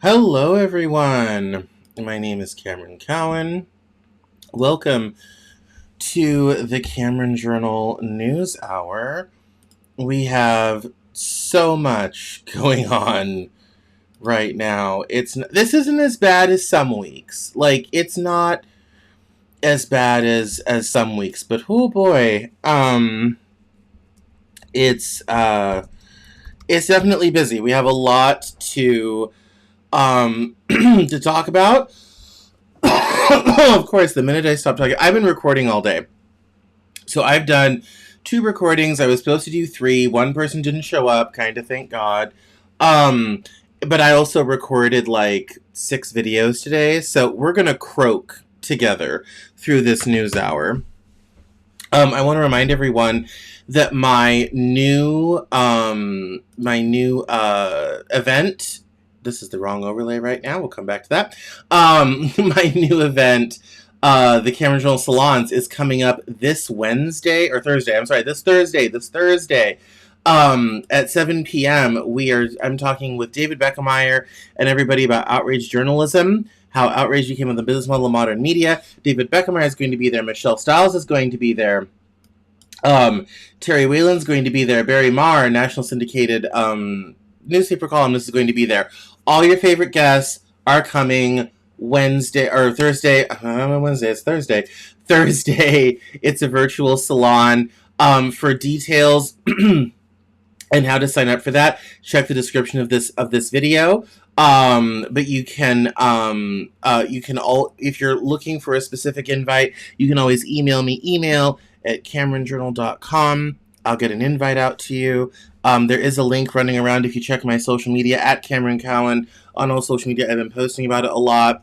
Hello, everyone. My name is Cameron Cowan. Welcome to the Cameron Journal Newshour. We have so much going on right now. This isn't as bad as some weeks. It's not as bad as some weeks, but oh boy, it's definitely busy. We have a lot to to talk about. Of course, the minute I stop talking, I've been recording all day. So I've done 2 recordings. I was supposed to do 3. One person didn't show up, kind of, thank God. But I also recorded 6 videos today. So we're going to croak together through this news hour. I want to remind everyone that my new event. This is the wrong overlay right now. We'll come back to that. My new event, the Cameron Journal Salons, is coming up this Wednesday, or Thursday. I'm sorry, this Thursday. At 7 p.m. I'm talking with David Beckemeyer and everybody about outrage journalism, how outrage became the business model of modern media. David Beckemeyer is going to be there. Michelle Stiles is going to be there. Terry Whalen's going to be there. Barry Marr, national syndicated newspaper columnist, is going to be there. All your favorite guests are coming Wednesday or Thursday. Wednesday, it's Thursday. Thursday, it's a virtual salon. For details and how to sign up for that, check the description of this video. But you can if you're looking for a specific invite, you can always email me. Email at CameronJournal.com. I'll get an invite out to you. There is a link running around if you check my social media at Cameron Cowan. On all social media, I've been posting about it a lot.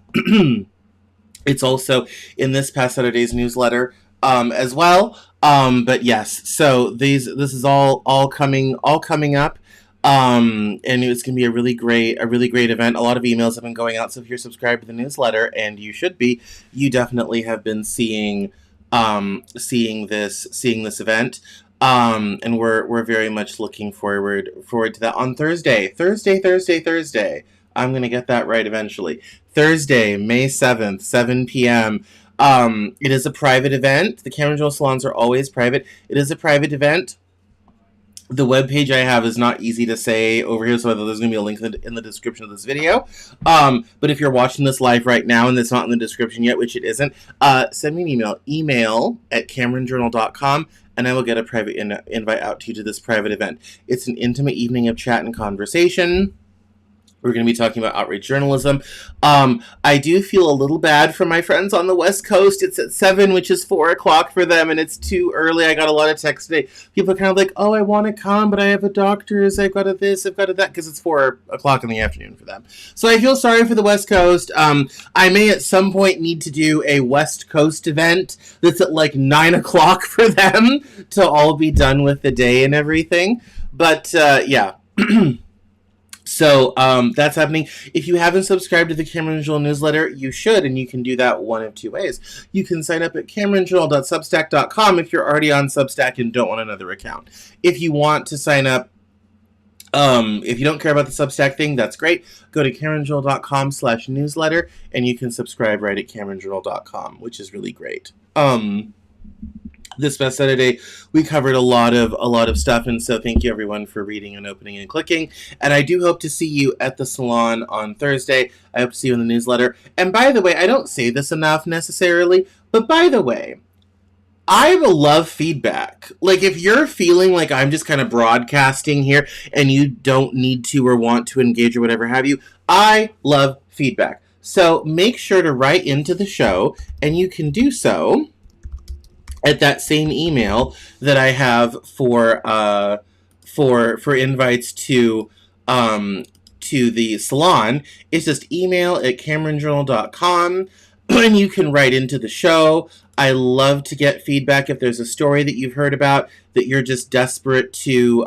It's also in this past Saturday's newsletter as well. But yes, so this is all coming up. And it's going to be a really great event. A lot of emails have been going out. So if you're subscribed to the newsletter, and you should be, you definitely have been seeing this event. And we're very much looking forward to that on Thursday. I'm going to get that right eventually. Thursday, May 7th, 7 p.m. It is a private event. The Cameron Journal salons are always private. It is a private event. The webpage I have is not easy to say over here, so there's going to be a link in the description of this video. But if you're watching this live right now and it's not in the description yet, which it isn't, send me an email at CameronJournal.com, and I will get a private invite out to you to this private event. It's an intimate evening of chat and conversation. We're going to be talking about outrage journalism. I do feel a little bad for my friends on the West Coast. It's at 7, which is 4 o'clock for them, and it's too early. I got a lot of texts today. People are kind of like, oh, I want to come, but I have a doctor's. I've got to this, I've got to that, because it's 4 o'clock in the afternoon for them. So I feel sorry for the West Coast. I may at some point need to do a West Coast event that's at 9 o'clock for them to all be done with the day and everything. But, yeah. So that's happening. If you haven't subscribed to the Cameron Journal newsletter, you should, and you can do that one of 2 ways. You can sign up at CameronJournal.substack.com if you're already on Substack and don't want another account. If you want to sign up, if you don't care about the Substack thing, that's great. Go to CameronJournal.com/newsletter, and you can subscribe right at CameronJournal.com, which is really great. This past Saturday, we covered a lot of stuff, and so thank you everyone for reading and opening and clicking. And I do hope to see you at the salon on Thursday. I hope to see you in the newsletter. And by the way, I don't say this enough necessarily, but by the way, I will love feedback. Like, if you're feeling like I'm just kind of broadcasting here and you don't need to or want to engage or whatever have you, I love feedback. So make sure to write into the show, and you can do so at that same email that I have for invites to the salon. It's just email at CameronJournal.com, and you can write into the show. I love to get feedback if there's a story that you've heard about that you're just desperate to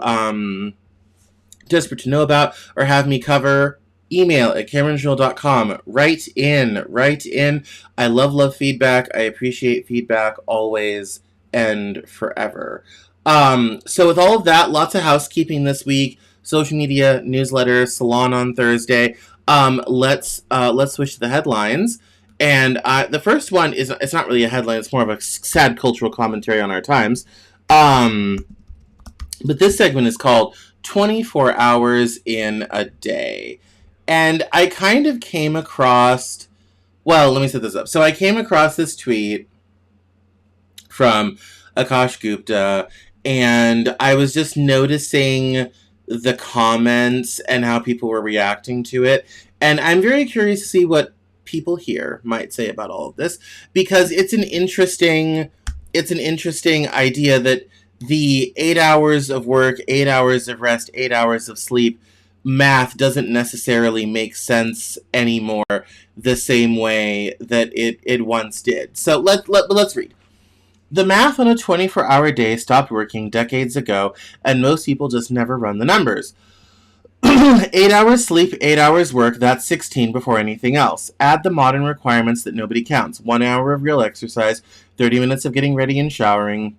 know about or have me cover. Email at CameronJournal.com. Write in. I love feedback. I appreciate feedback always and forever. So with all of that, lots of housekeeping this week. Social media, newsletter, salon on Thursday. Let's switch to the headlines. And the first one it's not really a headline. It's more of a sad cultural commentary on our times. But this segment is called 24 Hours in a Day. And I kind of came across, well, let me set this up. So I came across this tweet from Akash Gupta, and I was just noticing the comments and how people were reacting to it. And I'm very curious to see what people here might say about all of this, because it's an interesting idea that the 8 hours of work, 8 hours of rest, 8 hours of sleep math doesn't necessarily make sense anymore the same way that it once did. So let's read. The math on a 24-hour day stopped working decades ago, and most people just never run the numbers. 8 hours sleep, 8 hours work, that's 16 before anything else. Add the modern requirements that nobody counts. 1 hour of real exercise, 30 minutes of getting ready and showering,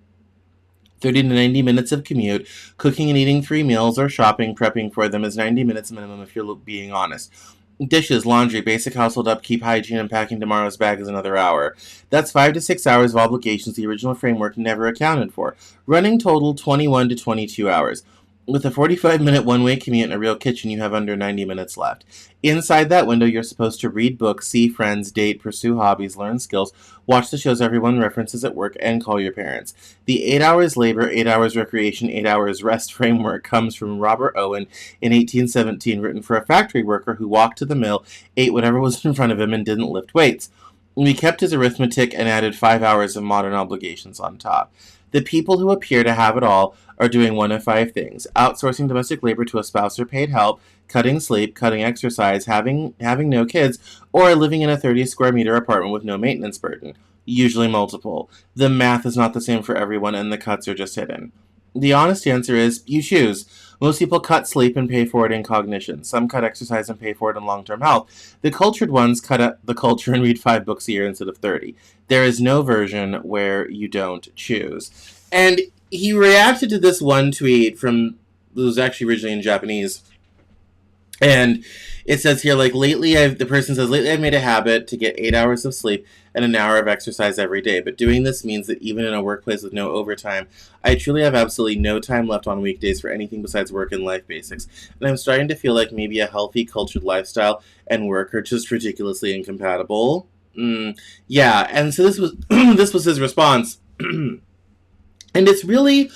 30 to 90 minutes of commute, cooking and eating 3 meals, or shopping, prepping for them is 90 minutes minimum if you're being honest. Dishes, laundry, basic household upkeep, hygiene, and packing tomorrow's bag is another hour. That's 5 to 6 hours of obligations the original framework never accounted for. Running total 21 to 22 hours. With a 45-minute one-way commute and a real kitchen, you have under 90 minutes left. Inside that window, you're supposed to read books, see friends, date, pursue hobbies, learn skills, watch the shows everyone references at work, and call your parents. The 8 hours labor, 8 hours recreation, 8 hours rest framework comes from Robert Owen in 1817, written for a factory worker who walked to the mill, ate whatever was in front of him, and didn't lift weights. He kept his arithmetic and added 5 hours of modern obligations on top. The people who appear to have it all are doing one of 5 things: outsourcing domestic labor to a spouse or paid help, cutting sleep, cutting exercise, having no kids, or living in a 30 square meter apartment with no maintenance burden, usually multiple. The math is not the same for everyone, and the cuts are just hidden. The honest answer is, you choose. Most people cut sleep and pay for it in cognition. Some cut exercise and pay for it in long-term health. The cultured ones cut out the culture and read 5 books a year instead of 30. There is no version where you don't choose. And he reacted to this one tweet from, it was actually originally in Japanese. And it says here, like, the person says, lately I've made a habit to get 8 hours of sleep and an hour of exercise every day. But doing this means that even in a workplace with no overtime, I truly have absolutely no time left on weekdays for anything besides work and life basics. And I'm starting to feel like maybe a healthy, cultured lifestyle and work are just ridiculously incompatible. Yeah, and so this was this was his response. And it's really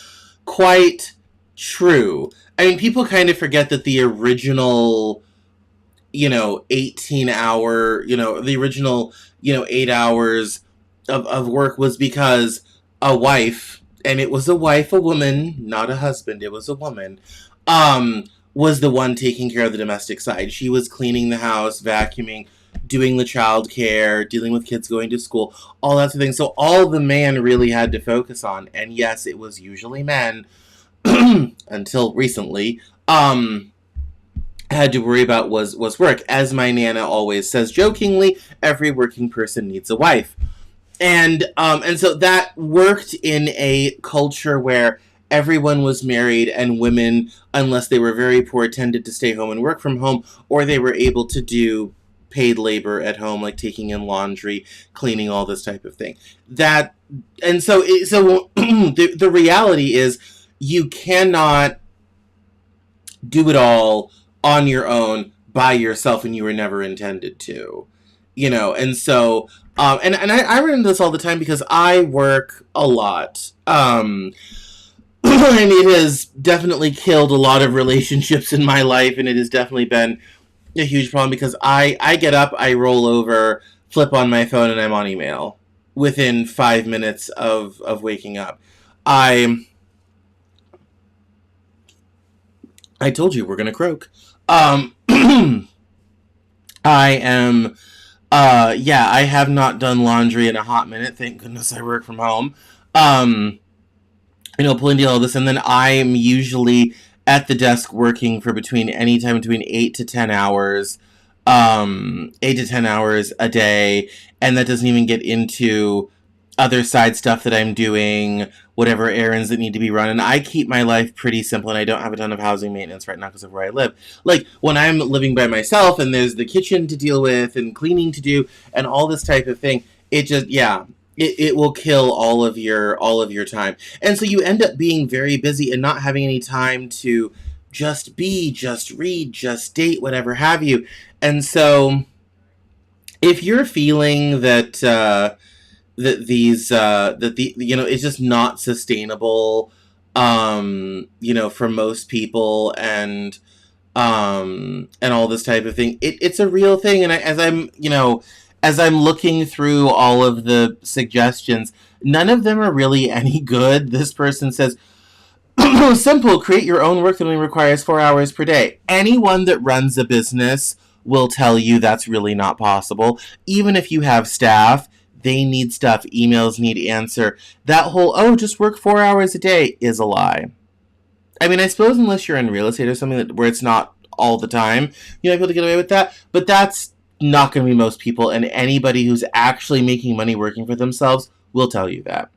quite true. I mean, people kind of forget that the original, 18-hour, the original, 8 hours of work was because a wife, and it was a wife, a woman, not a husband, it was a woman, was the one taking care of the domestic side. She was cleaning the house, vacuuming, doing the child care, dealing with kids going to school, all that sort of thing. So all the man really had to focus on, and yes, it was usually men, until recently, had to worry about was work. As my Nana always says jokingly, every working person needs a wife. And so that worked in a culture where everyone was married, and women, unless they were very poor, tended to stay home and work from home, or they were able to do paid labor at home, like taking in laundry, cleaning, all this type of thing. That, and so the reality is you cannot do it all on your own by yourself, and you were never intended to, and so and I run into this all the time because I work a lot, and it has definitely killed a lot of relationships in my life, and it has definitely been a huge problem because I get up, I roll over, flip on my phone, and I'm on email within 5 minutes of waking up. I told you we're gonna croak. I am, yeah, I have not done laundry in a hot minute. Thank goodness I work from home. Pulling together all this, and then I'm usually at the desk working for any time between 8 to 10 hours, 8 to 10 hours a day, and that doesn't even get into other side stuff that I'm doing, whatever errands that need to be run. And I keep my life pretty simple, and I don't have a ton of housing maintenance right now because of where I live. Like, when I'm living by myself and there's the kitchen to deal with and cleaning to do and all this type of thing, it just, yeah, it will kill all of your time. And so you end up being very busy and not having any time to just be, just read, just date, whatever have you. And so if you're feeling that it's just not sustainable, for most people, and all this type of thing, it's a real thing. And as I'm looking through all of the suggestions, none of them are really any good. This person says, simple, create your own work that only requires 4 hours per day. Anyone that runs a business will tell you that's really not possible. Even if you have staff, they need stuff. Emails need answer. That whole, just work 4 hours a day is a lie. I mean, I suppose unless you're in real estate or something where it's not all the time, you might be able to get away with that. But that's not going to be most people. And anybody who's actually making money working for themselves will tell you that.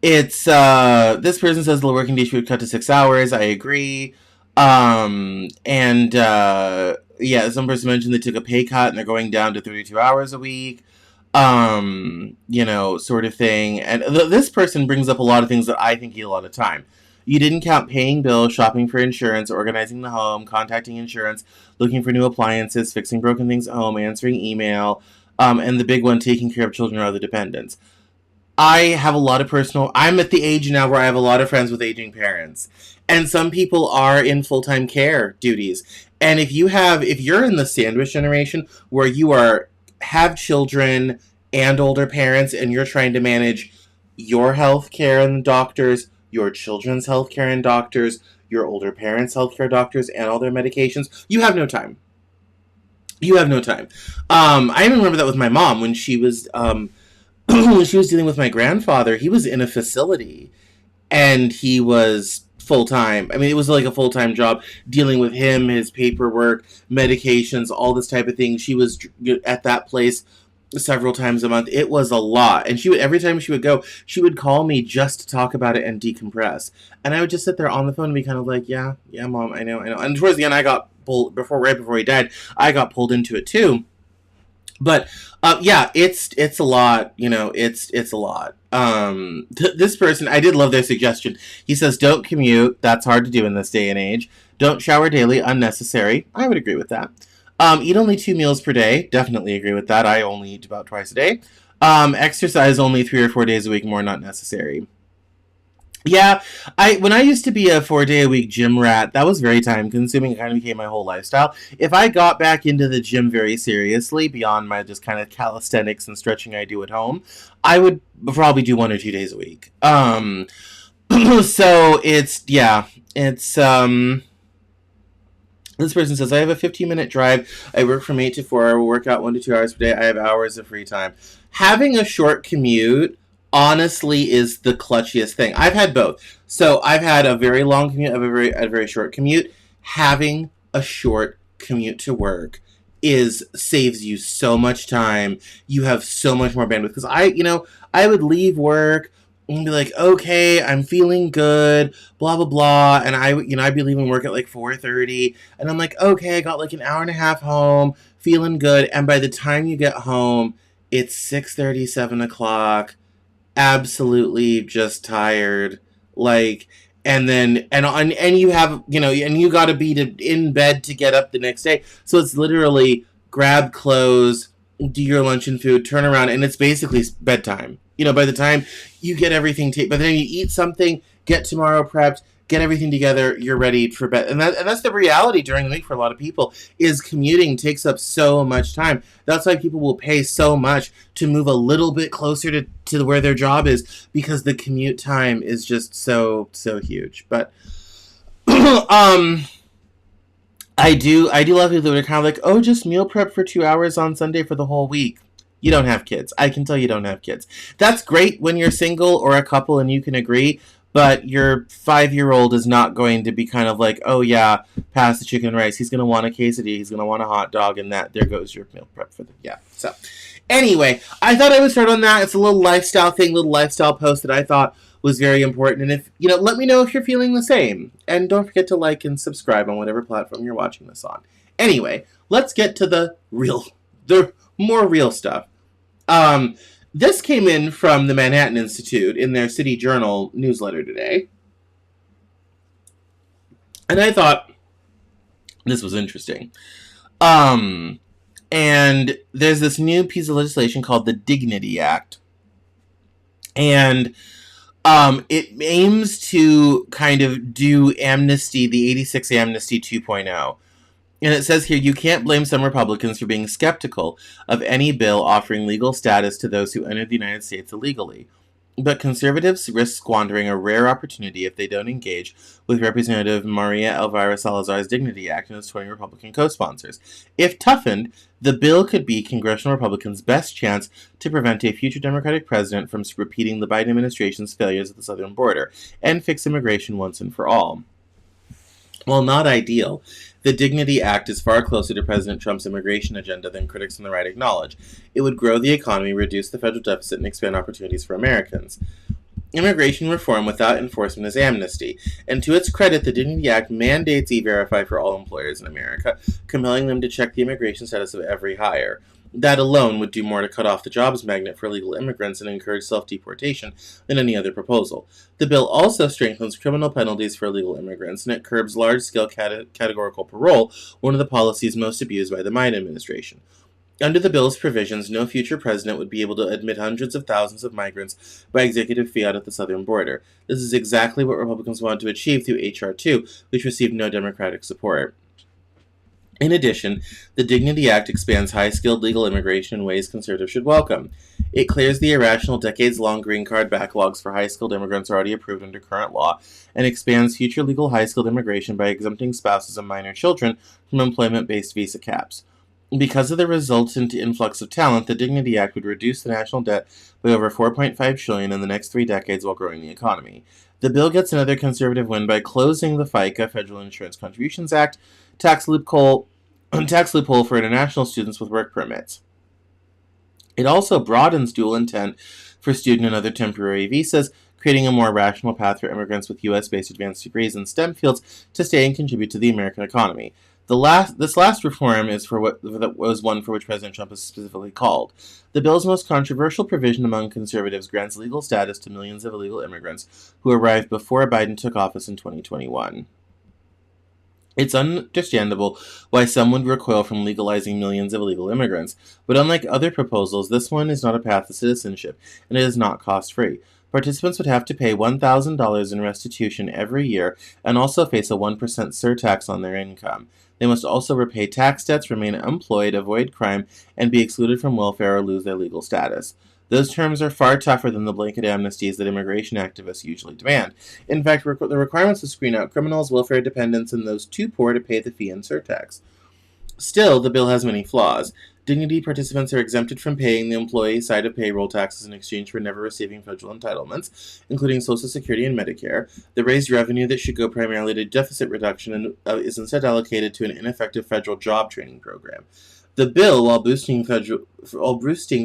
It's, this person says the working day should cut to 6 hours. I agree. Yeah, some person mentioned they took a pay cut and they're going down to 32 hours a week, sort of thing. And this person brings up a lot of things that I think eat a lot of time. You didn't count paying bills, shopping for insurance, organizing the home, contacting insurance, looking for new appliances, fixing broken things at home, answering email, and the big one, taking care of children or other dependents. I have a lot of I'm at the age now where I have a lot of friends with aging parents. And some people are in full-time care duties. And if you're in the sandwich generation where you have children and older parents, and you're trying to manage your health care and doctors, your children's health care and doctors, your older parents' health care doctors, and all their medications, you have no time. You have no time. I even remember that with my mom when she was when she was dealing with my grandfather. He was in a facility, and he was full-time. I mean, it was like a full-time job dealing with him, his paperwork, medications, all this type of thing. She was at that place several times a month. It was a lot. And every time she would go, she would call me just to talk about it and decompress. And I would just sit there on the phone and be kind of like, yeah, Mom, I know. And towards the end, I got pulled, right before he died, I got pulled into it too. But, yeah, it's a lot, it's a lot. This person, I did love their suggestion. He says, don't commute. That's hard to do in this day and age. Don't shower daily. Unnecessary. I would agree with that. Eat only 2 meals per day. Definitely agree with that. I only eat about twice a day. Exercise only 3 or 4 days a week. More not necessary. Yeah, when I used to be a 4-day-a-week gym rat, that was very time-consuming. It kind of became my whole lifestyle. If I got back into the gym very seriously, beyond my just kind of calisthenics and stretching I do at home, I would probably do 1 or 2 days a week. So it's, this person says, I have a 15-minute drive. I work from 8 to 4. I will work out 1 to 2 hours per day. I have hours of free time. Having a short commute honestly is the clutchiest thing. I've had both. So I've had a very long commute, a very short commute. Having a short commute to work saves you so much time. You have so much more bandwidth. Because I would leave work, and be like, okay, I'm feeling good, blah blah blah, and I'd be leaving work at like 4:30, and I'm like, okay, I got like an hour and a half home, feeling good, and by the time you get home, it's 6:30, 7 o'clock, absolutely just tired, like, and you have, and you got to be in bed to get up the next day, so it's literally grab clothes, do your lunch and food, turn around, and it's basically bedtime. By the time you get everything by the time you eat something, get tomorrow prepped, get everything together, you're ready for bed. And that's the reality during the week for a lot of people, is commuting takes up so much time. That's why people will pay so much to move a little bit closer to where their job is, because the commute time is just so huge. But um I do love people that are kind of like, oh, just meal prep for 2 hours on Sunday for the whole week. You don't have kids. I can tell you don't have kids. That's great when you're single or a couple and you can agree, but your 5-year-old is not going to be kind of like, oh yeah, pass the chicken and rice. He's going to want a quesadilla. He's going to want a hot dog, and there goes your meal prep for the, yeah. So anyway, I thought I would start on that. It's a little lifestyle thing, little lifestyle post that I thought was very important. And if, let me know if you're feeling the same. And don't forget to like and subscribe on whatever platform you're watching this on. Anyway, let's get to the more real stuff. This came in from the Manhattan Institute in their City Journal newsletter today. And I thought this was interesting. And there's this new piece of legislation called the Dignity Act. And it aims to kind of do amnesty, the 86 Amnesty 2.0. And it says here, you can't blame some Republicans for being skeptical of any bill offering legal status to those who entered the United States illegally. But conservatives risk squandering a rare opportunity if they don't engage with Representative Maria Elvira Salazar's Dignity Act and its 20 Republican co-sponsors. If toughened, the bill could be congressional Republicans' best chance to prevent a future Democratic president from repeating the Biden administration's failures at the southern border and fix immigration once and for all. While not ideal, the Dignity Act is far closer to President Trump's immigration agenda than critics on the right acknowledge. It would grow the economy, reduce the federal deficit, and expand opportunities for Americans. Immigration reform without enforcement is amnesty, and to its credit, the Dignity Act mandates E-Verify for all employers in America, compelling them to check the immigration status of every hire. That alone would do more to cut off the jobs magnet for illegal immigrants and encourage self-deportation than any other proposal. The bill also strengthens criminal penalties for illegal immigrants, and it curbs large-scale categorical parole, one of the policies most abused by the Biden administration. Under the bill's provisions, no future president would be able to admit hundreds of thousands of migrants by executive fiat at the southern border. This is exactly what Republicans wanted to achieve through H.R. 2, which received no Democratic support. In addition, the Dignity Act expands high-skilled legal immigration in ways conservatives should welcome. It clears the irrational decades-long green card backlogs for high-skilled immigrants already approved under current law, and expands future legal high-skilled immigration by exempting spouses of minor children from employment-based visa caps. Because of the resultant influx of talent, the Dignity Act would reduce the national debt by over $4.5 trillion in the next 3 decades while growing the economy. The bill gets another conservative win by closing the FICA, Federal Insurance Contributions Act, tax loophole for international students with work permits. It also broadens dual intent for student and other temporary visas, creating a more rational path for immigrants with U.S.-based advanced degrees in STEM fields to stay and contribute to the American economy. This last reform is was one for which President Trump is specifically called. The bill's most controversial provision among conservatives grants legal status to millions of illegal immigrants who arrived before Biden took office in 2021. It's understandable why some would recoil from legalizing millions of illegal immigrants, but unlike other proposals, this one is not a path to citizenship, and it is not cost-free. Participants would have to pay $1,000 in restitution every year and also face a 1% surtax on their income. They must also repay tax debts, remain employed, avoid crime, and be excluded from welfare or lose their legal status. Those terms are far tougher than the blanket amnesties that immigration activists usually demand. In fact, the requirements to screen out criminals, welfare dependents, and those too poor to pay the fee and surtax. Still, the bill has many flaws. Dignity participants are exempted from paying the employee side of payroll taxes in exchange for never receiving federal entitlements, including Social Security and Medicare. The raised revenue that should go primarily to deficit reduction is instead allocated to an ineffective federal job training program. The bill, while boosting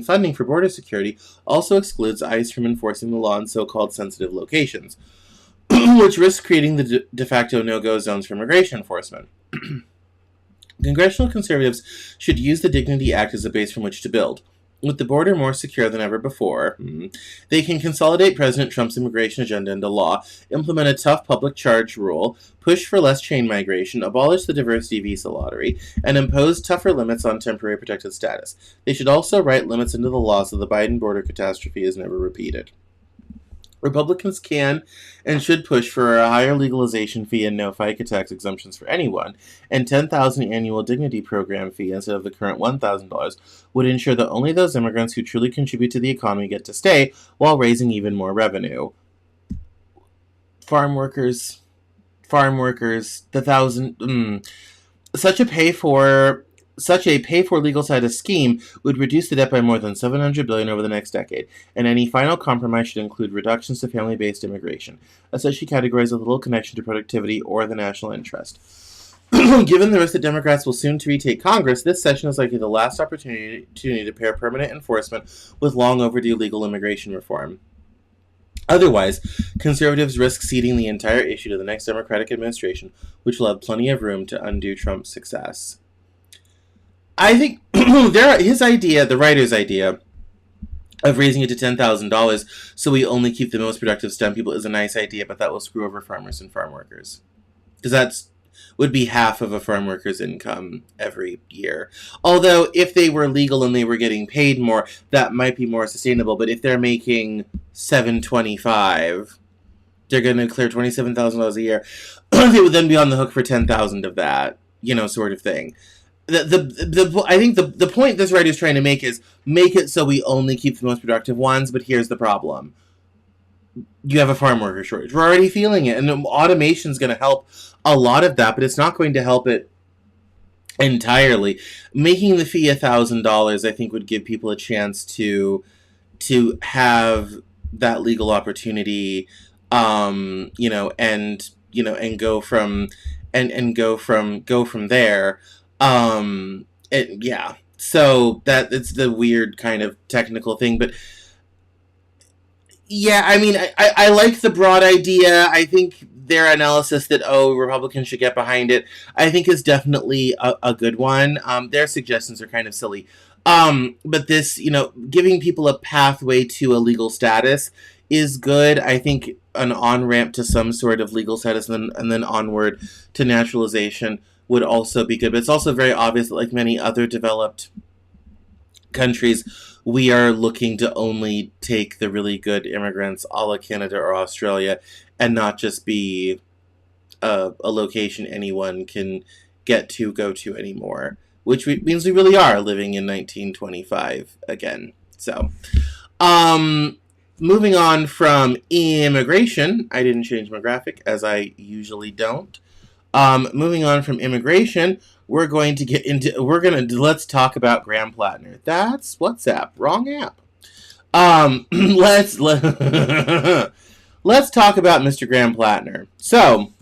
funding for border security, also excludes ICE from enforcing the law in so-called sensitive locations, which risks creating the de facto no-go zones for immigration enforcement. Congressional conservatives should use the Dignity Act as a base from which to build. With the border more secure than ever before, they can consolidate President Trump's immigration agenda into law, implement a tough public charge rule, push for less chain migration, abolish the diversity visa lottery, and impose tougher limits on temporary protected status. They should also write limits into the law so the Biden border catastrophe is never repeated. Republicans can and should push for a higher legalization fee and no FICA tax exemptions for anyone, and $10,000 annual dignity program fee instead of the current $1,000 would ensure that only those immigrants who truly contribute to the economy get to stay while raising even more revenue. Farm workers, the thousand. Such a pay for legal status scheme would reduce the debt by more than $700 billion over the next decade, and any final compromise should include reductions to family-based immigration, especially categories with little connection to productivity or the national interest. Given the risk that Democrats will soon to retake Congress, this session is likely the last opportunity to pair permanent enforcement with long overdue legal immigration reform. Otherwise, conservatives risk ceding the entire issue to the next Democratic administration, which will have plenty of room to undo Trump's success. I think the writer's idea of raising it to $10,000 so we only keep the most productive STEM people is a nice idea, but that will screw over farmers and farm workers. Because that would be half of a farm worker's income every year. Although, if they were legal and they were getting paid more, that might be more sustainable. But if they're making $725, they're going to clear $27,000 a year. They would then be on the hook for $10,000 of that, sort of thing. I think the point this writer is trying to make is make it so we only keep the most productive ones, but here's the problem. You have a farm worker shortage. We're already feeling it, and automation is going to help a lot of that, but it's not going to help it entirely. Making the fee $1,000, I think, would give people a chance to have that legal opportunity, and go from there. So that it's the weird kind of technical thing, but yeah, I mean, I like the broad idea. I think their analysis that, Republicans should get behind it, I think is definitely a good one. Their suggestions are kind of silly. But this, giving people a pathway to a legal status is good. I think an on-ramp to some sort of legal status and then onward to naturalization would also be good. But it's also very obvious that, like many other developed countries, we are looking to only take the really good immigrants a la Canada or Australia and not just be a location anyone can go to anymore, which means we really are living in 1925 again. So, moving on from immigration, I didn't change my graphic as I usually don't. Moving on from immigration, let's talk about Graham Plattner. That's WhatsApp, wrong app. Let's talk about Mr. Graham Plattner. So,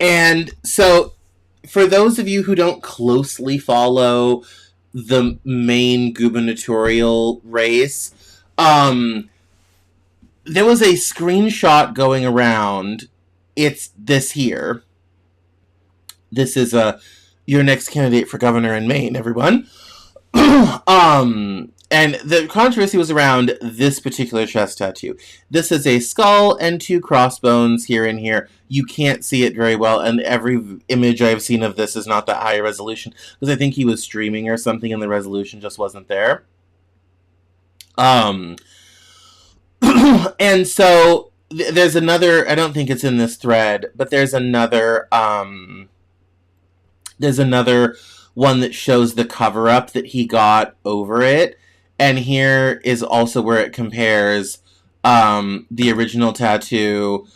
and so for those of you who don't closely follow the main gubernatorial race, there was a screenshot going around. It's this here. This is your next candidate for governor in Maine, everyone. And the controversy was around this particular chest tattoo. This is a skull and two crossbones here and here. You can't see it very well, and every image I've seen of this is not that high a resolution, because I think he was streaming or something and the resolution just wasn't there. And so there's another, I don't think it's in this thread, but there's another one that shows the cover-up that he got over it. And here is also where it compares the original tattoo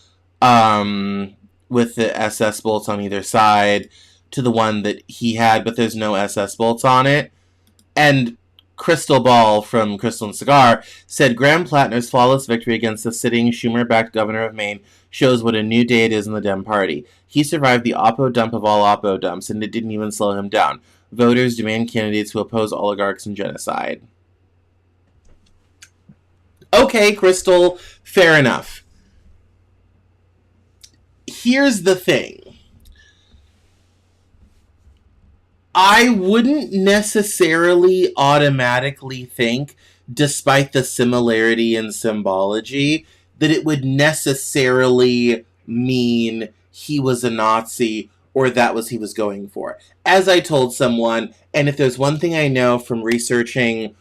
with the SS bolts on either side to the one that he had, but there's no SS bolts on it. And Crystal Ball from Crystal and Cigar said Graham Plattner's flawless victory against the sitting Schumer-backed governor of Maine shows what a new day it is in the Dem Party. He survived the Oppo dump of all Oppo dumps, and it didn't even slow him down. Voters demand candidates who oppose oligarchs and genocide. Okay, Crystal, fair enough. Here's the thing. I wouldn't necessarily automatically think, despite the similarity in symbology, that it would necessarily mean he was a Nazi or that was he was going for. As I told someone, and if there's one thing I know from researching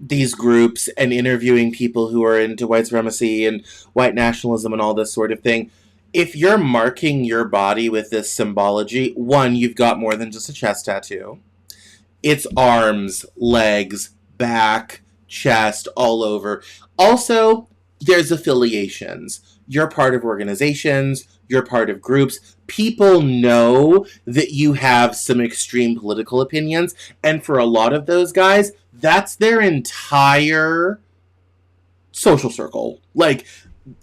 these groups and interviewing people who are into white supremacy and white nationalism and all this sort of thing, if you're marking your body with this symbology, one, you've got more than just a chest tattoo. It's arms, legs, back, chest, all over. Also, there's affiliations. You're part of organizations. You're part of groups. People know that you have some extreme political opinions. And for a lot of those guys, that's their entire social circle. Like,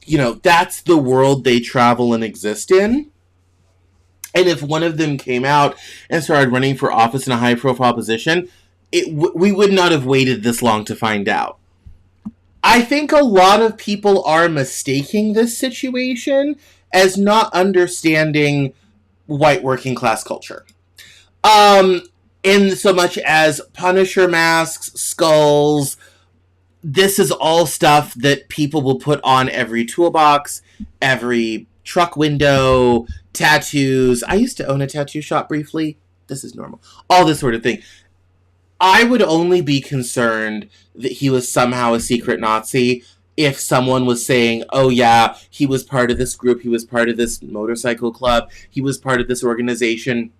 you know, that's the world they travel and exist in. And if one of them came out and started running for office in a high-profile position, we would not have waited this long to find out. I think a lot of people are mistaking this situation as not understanding white working-class culture. In so much as Punisher masks, skulls, this is all stuff that people will put on every toolbox, every truck window, tattoos. I used to own a tattoo shop briefly. This is normal. All this sort of thing. I would only be concerned that he was somehow a secret Nazi if someone was saying, oh yeah, he was part of this group, he was part of this motorcycle club, he was part of this organization.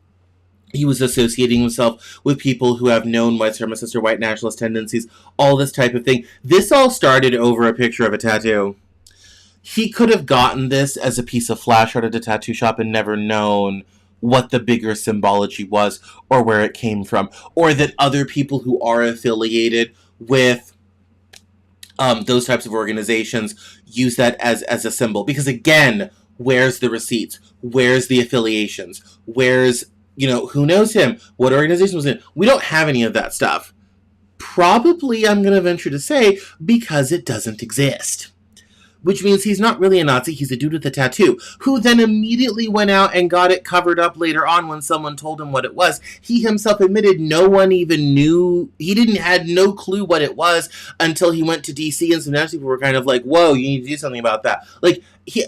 He was associating himself with people who have known white supremacist or white nationalist tendencies, all this type of thing. This all started over a picture of a tattoo. He could have gotten this as a piece of flash art at a tattoo shop and never known what the bigger symbology was or where it came from, or that other people who are affiliated with those types of organizations use that as a symbol. Because again, where's the receipts? Where's the affiliations? Where's, you know, who knows him? What organization was in? We don't have any of that stuff. Probably, I'm going to venture to say, because it doesn't exist. Which means he's not really a Nazi, he's a dude with a tattoo, who then immediately went out and got it covered up later on when someone told him what it was. He himself admitted no one even knew, had no clue what it was until he went to DC, and some national people were kind of like, whoa, you need to do something about that. Like,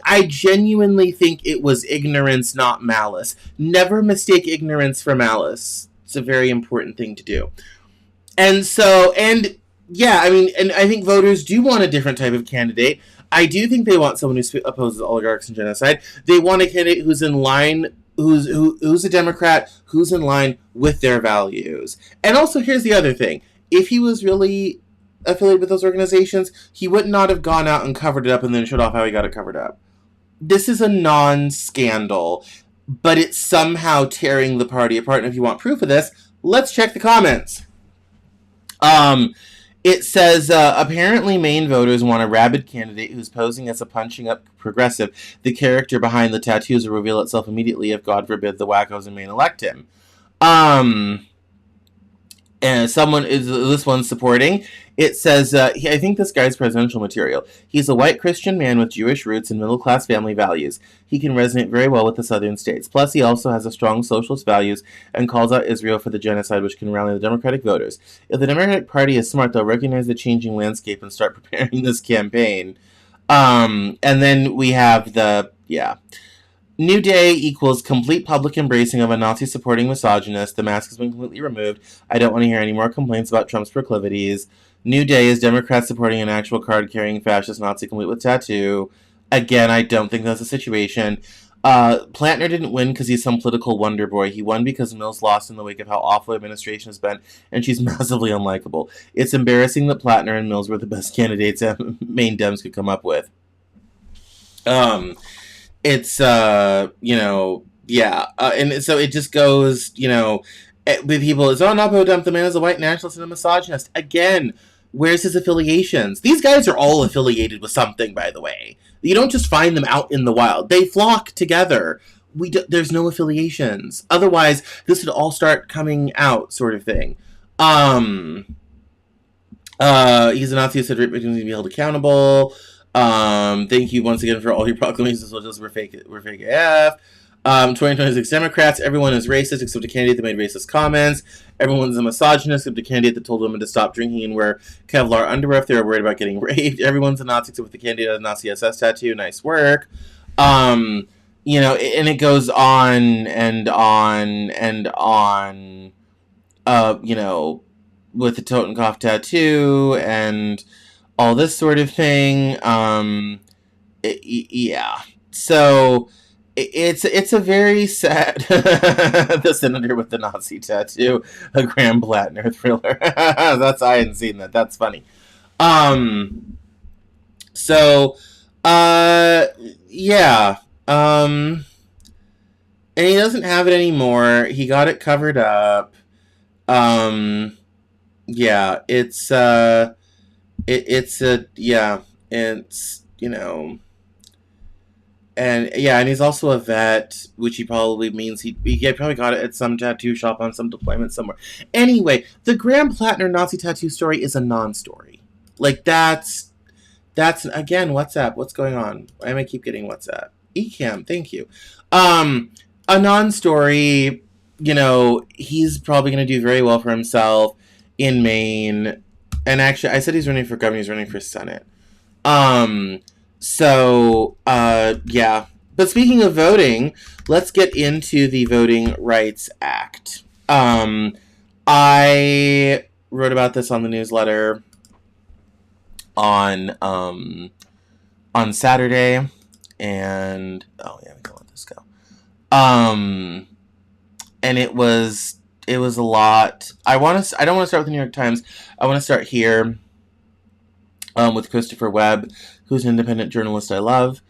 I genuinely think it was ignorance, not malice. Never mistake ignorance for malice. It's a very important thing to do. And so, and yeah, I mean, and I think voters do want a different type of candidate. I do think they want someone who opposes oligarchs and genocide. They want a candidate who's in line, who's a Democrat, who's in line with their values. And also, here's the other thing. If he was really affiliated with those organizations, he would not have gone out and covered it up and then showed off how he got it covered up. This is a non-scandal, but it's somehow tearing the party apart. And if you want proof of this, let's check the comments. It says, apparently Maine voters want a rabid candidate who's posing as a punching up progressive. The character behind the tattoos will reveal itself immediately if, God forbid, the wackos in Maine elect him. And someone is this one's supporting. It says, I think this guy's presidential material. He's a white Christian man with Jewish roots and middle-class family values. He can resonate very well with the southern states. Plus, he also has a strong socialist values and calls out Israel for the genocide, which can rally the Democratic voters. If the Democratic Party is smart, they'll recognize the changing landscape and start preparing this campaign. And then we have New Day equals complete public embracing of a Nazi-supporting misogynist. The mask has been completely removed. I don't want to hear any more complaints about Trump's proclivities. New Day is Democrats supporting an actual card-carrying fascist Nazi complete with tattoo. Again, I don't think that's the situation. Plantner didn't win because he's some political wonder boy. He won because Mills lost in the wake of how awful administration has been, and she's massively unlikable. It's embarrassing that Plantner and Mills were the best candidates Maine Dems could come up with. And so it just goes, With people is, oh, Napo dumped the man as a white nationalist and a misogynist. Again, where's his affiliations? These guys are all affiliated with something, by the way. You don't just find them out in the wild. They flock together. There's no affiliations. Otherwise, this would all start coming out, sort of thing. He's a Nazi who said rape victims need to be held accountable. Thank you once again for all your proclamations. We're fake AF. 2026 Democrats, everyone is racist except a candidate that made racist comments. Everyone's a misogynist except a candidate that told women to stop drinking and wear Kevlar underwear if they were worried about getting raped. Everyone's a Nazi except the candidate that has a Nazi SS tattoo. Nice work. You know, and it goes on and on and on. You know, with the Totenkopf tattoo and all this sort of thing. Yeah. So it's a very sad the senator with the Nazi tattoo, a Graham Plattner thriller. I hadn't seen that. That's funny. So yeah. And he doesn't have it anymore. He got it covered up. Yeah, it's you know, and yeah, and he's also a vet, which he probably means he probably got it at some tattoo shop on some deployment somewhere. Anyway, the Graham Plattner Nazi tattoo story is a non-story. Like that's again, WhatsApp. What's going on? Why am I keep getting WhatsApp? Ecamm, thank you. A non-story. You know, he's probably going to do very well for himself in Maine. And actually, I said he's running for governor. He's running for Senate. Yeah. But speaking of voting, let's get into the Voting Rights Act. I wrote about this on the newsletter on Saturday. And, oh yeah, we can let this go. And it was a lot. I don't want to start with the New York Times. I want to start here with Christopher Webb, who's an independent journalist I love.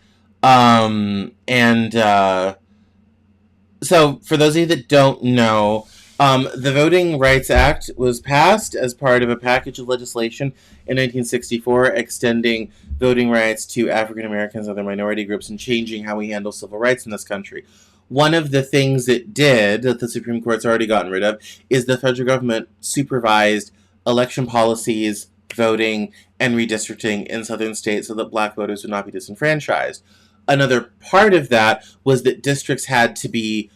So for those of you that don't know, the Voting Rights Act was passed as part of a package of legislation in 1964 extending voting rights to African Americans and other minority groups and changing how we handle civil rights in this country. One of the things it did, that the Supreme Court's already gotten rid of, is the federal government supervised election policies, voting, and redistricting in southern states so that black voters would not be disenfranchised. Another part of that was that districts had to be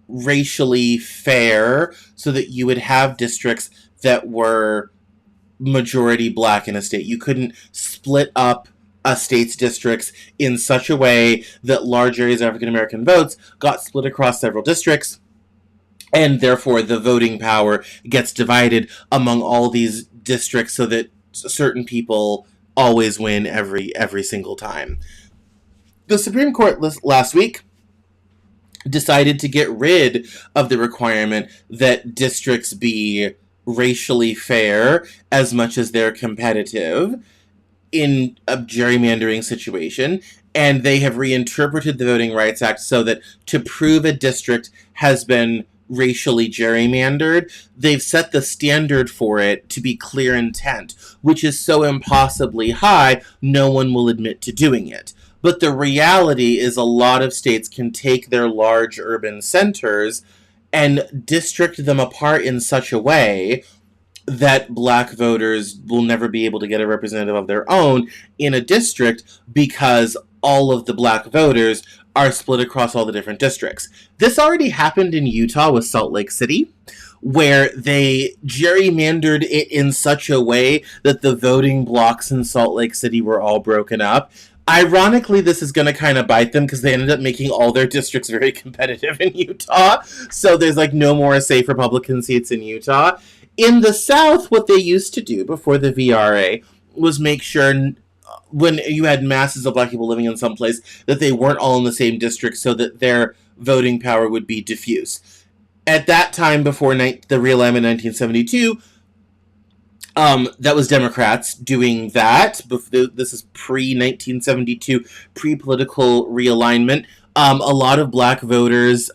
racially fair so that you would have districts that were majority black in a state. You couldn't split up a state's districts in such a way that large areas of African American votes got split across several districts, and therefore the voting power gets divided among all these districts so that certain people always win every single time. The Supreme Court last week decided to get rid of the requirement that districts be racially fair as much as they're competitive in a gerrymandering situation, and they have reinterpreted the Voting Rights Act so that to prove a district has been racially gerrymandered, they've set the standard for it to be clear intent, which is so impossibly high, no one will admit to doing it. But the reality is a lot of states can take their large urban centers and district them apart in such a way that black voters will never be able to get a representative of their own in a district because all of the black voters are split across all the different districts. This already happened in Utah with Salt Lake City, where they gerrymandered it in such a way that the voting blocks in Salt Lake City were all broken up. Ironically, this is going to kind of bite them because they ended up making all their districts very competitive in Utah. So there's like no more safe Republican seats in Utah. In the South, what they used to do before the VRA was make sure when you had masses of black people living in some place that they weren't all in the same district so that their voting power would be diffuse. At that time, before the realignment in 1972, that was Democrats doing that. This is pre-1972, pre-political realignment. A lot of black voters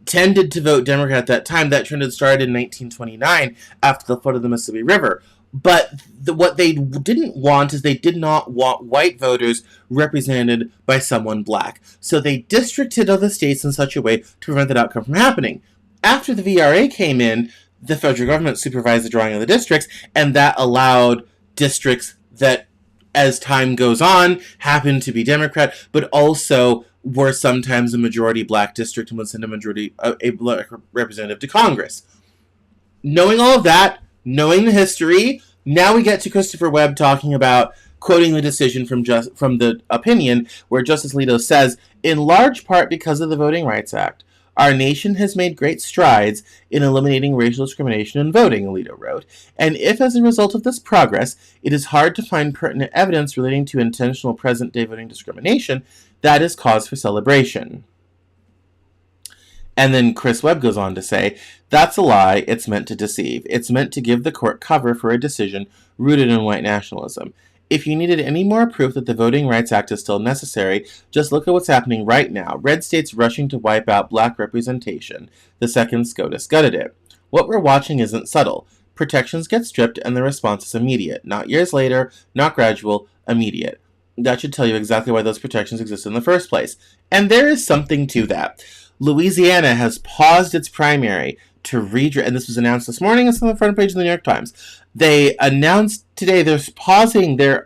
tended to vote Democrat at that time. That trend had started in 1929 after the flood of the Mississippi River. But what they didn't want is they did not want white voters represented by someone black. So they districted other states in such a way to prevent that outcome from happening. After the VRA came in, the federal government supervised the drawing of the districts, and that allowed districts that, as time goes on, happen to be Democrat, but also were sometimes a majority black district and would send a black representative to Congress. Knowing all of that, knowing the history, now we get to Christopher Webb talking about, quoting the decision from the opinion, where Justice Alito says, in large part because of the Voting Rights Act, our nation has made great strides in eliminating racial discrimination in voting, Alito wrote, and if as a result of this progress, it is hard to find pertinent evidence relating to intentional present-day voting discrimination, that is cause for celebration. And then Chris Webb goes on to say, that's a lie, it's meant to deceive. It's meant to give the court cover for a decision rooted in white nationalism. If you needed any more proof that the Voting Rights Act is still necessary, just look at what's happening right now. Red states rushing to wipe out black representation. The second SCOTUS gutted it. What we're watching isn't subtle. Protections get stripped and the response is immediate. Not years later, not gradual, immediate. That should tell you exactly why those protections exist in the first place. And there is something to that. Louisiana has paused its primary to and this was announced this morning, it's on the front page of the New York Times. They announced today they're pausing their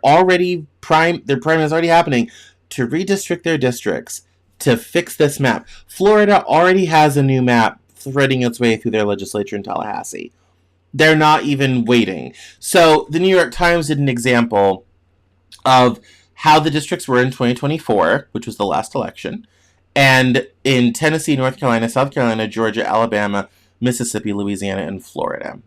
primary is already happening to redistrict their districts to fix this map. Florida already has a new map threading its way through their legislature in Tallahassee. They're not even waiting. So the New York Times did an example of how the districts were in 2024, which was the last election, and in Tennessee, North Carolina, South Carolina, Georgia, Alabama, Mississippi, Louisiana, and Florida.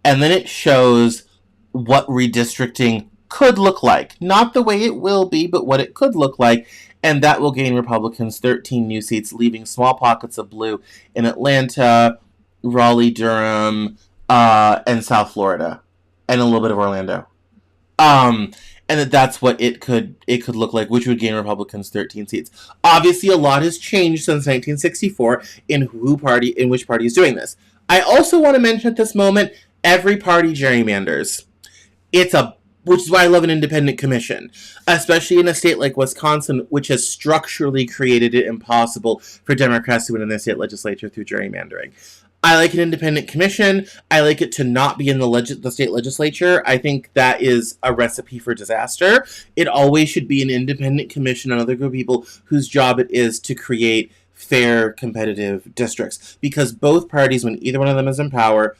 And then it shows what redistricting could look like. Not the way it will be, but what it could look like. And that will gain Republicans 13 new seats, leaving small pockets of blue in Atlanta, Raleigh, Durham, and South Florida. And a little bit of Orlando. And that's what it could look like, which would gain Republicans 13 seats. Obviously, a lot has changed since 1964 in which party is doing this. I also want to mention at this moment, every party gerrymanders. Which is why I love an independent commission, especially in a state like Wisconsin, which has structurally created it impossible for Democrats to win in their state legislature through gerrymandering. I like an independent commission. I like it to not be in the state legislature. I think that is a recipe for disaster. It always should be an independent commission, another group of people whose job it is to create fair, competitive districts. Because both parties, when either one of them is in power,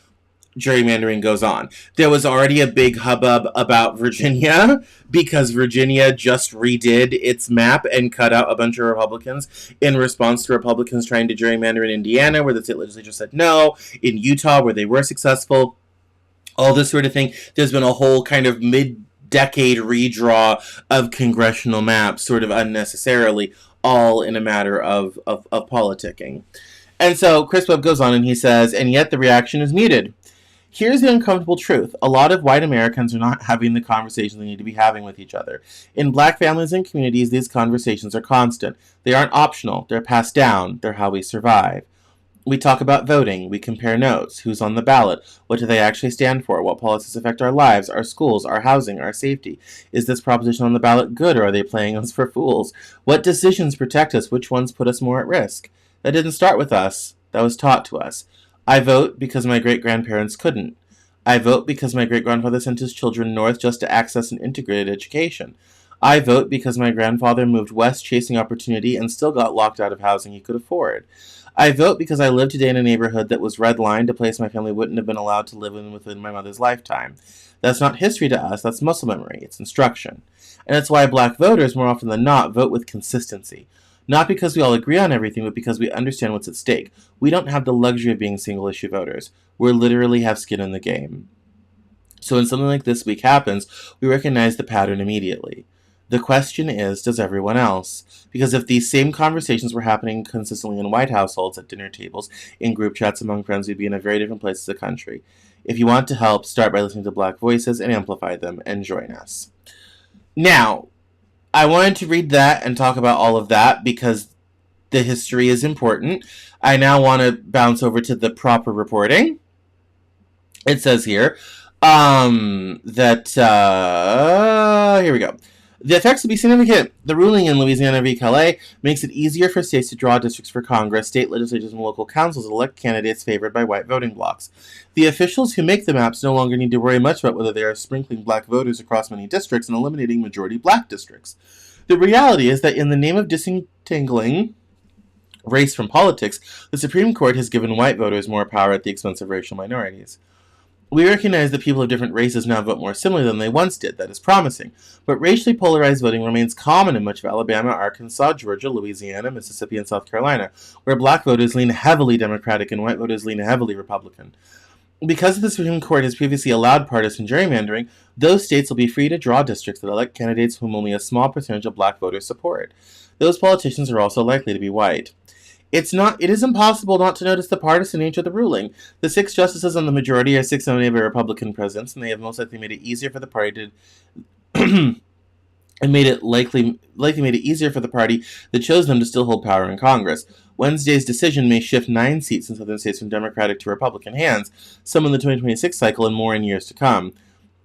gerrymandering goes on. There was already a big hubbub about Virginia because Virginia just redid its map and cut out a bunch of Republicans in response to Republicans trying to gerrymander in Indiana, where the state legislature said no, in Utah, where they were successful, all this sort of thing. There's been a whole kind of mid-decade redraw of congressional maps, sort of unnecessarily, all in a matter of politicking. And so Chris Webb goes on and he says, and yet the reaction is muted. Here's the uncomfortable truth. A lot of white Americans are not having the conversations they need to be having with each other. In black families and communities, these conversations are constant. They aren't optional. They're passed down. They're how we survive. We talk about voting. We compare notes. Who's on the ballot? What do they actually stand for? What policies affect our lives, our schools, our housing, our safety? Is this proposition on the ballot good, or are they playing us for fools? What decisions protect us? Which ones put us more at risk? That didn't start with us. That was taught to us. I vote because my great-grandparents couldn't. I vote because my great-grandfather sent his children north just to access an integrated education. I vote because my grandfather moved west chasing opportunity and still got locked out of housing he could afford. I vote because I live today in a neighborhood that was redlined, a place my family wouldn't have been allowed to live in within my mother's lifetime. That's not history to us, that's muscle memory, it's instruction. And that's why black voters, more often than not, vote with consistency. Not because we all agree on everything, but because we understand what's at stake. We don't have the luxury of being single-issue voters. We literally have skin in the game. So when something like this week happens, we recognize the pattern immediately. The question is, does everyone else? Because if these same conversations were happening consistently in white households, at dinner tables, in group chats among friends, we'd be in a very different place as a country. If you want to help, start by listening to Black voices and amplify them, and join us. Now, I wanted to read that and talk about all of that because The history is important. I now want to bounce over to the proper reporting. It says here here we go. The effects will be significant. The ruling in Louisiana v. Calais makes it easier for states to draw districts for Congress, state legislatures, and local councils to elect candidates favored by white voting blocks. The officials who make the maps no longer need to worry much about whether they are sprinkling black voters across many districts and eliminating majority black districts. The reality is that in the name of disentangling race from politics, the Supreme Court has given white voters more power at the expense of racial minorities. We recognize that people of different races now vote more similarly than they once did. That is promising. But racially polarized voting remains common in much of Alabama, Arkansas, Georgia, Louisiana, Mississippi, and South Carolina, where black voters lean heavily Democratic and white voters lean heavily Republican. Because the Supreme Court has previously allowed partisan gerrymandering, those states will be free to draw districts that elect candidates whom only a small percentage of black voters support. Those politicians are also likely to be white. It is impossible not to notice the partisan nature of the ruling. The 6 justices on the majority are 6 nominated by Republican presidents, and they have most likely made it easier for the party to and likely made it easier for the party that chose them to still hold power in Congress. Wednesday's decision may shift 9 seats in southern states from Democratic to Republican hands, some in the 2026 cycle and more in years to come.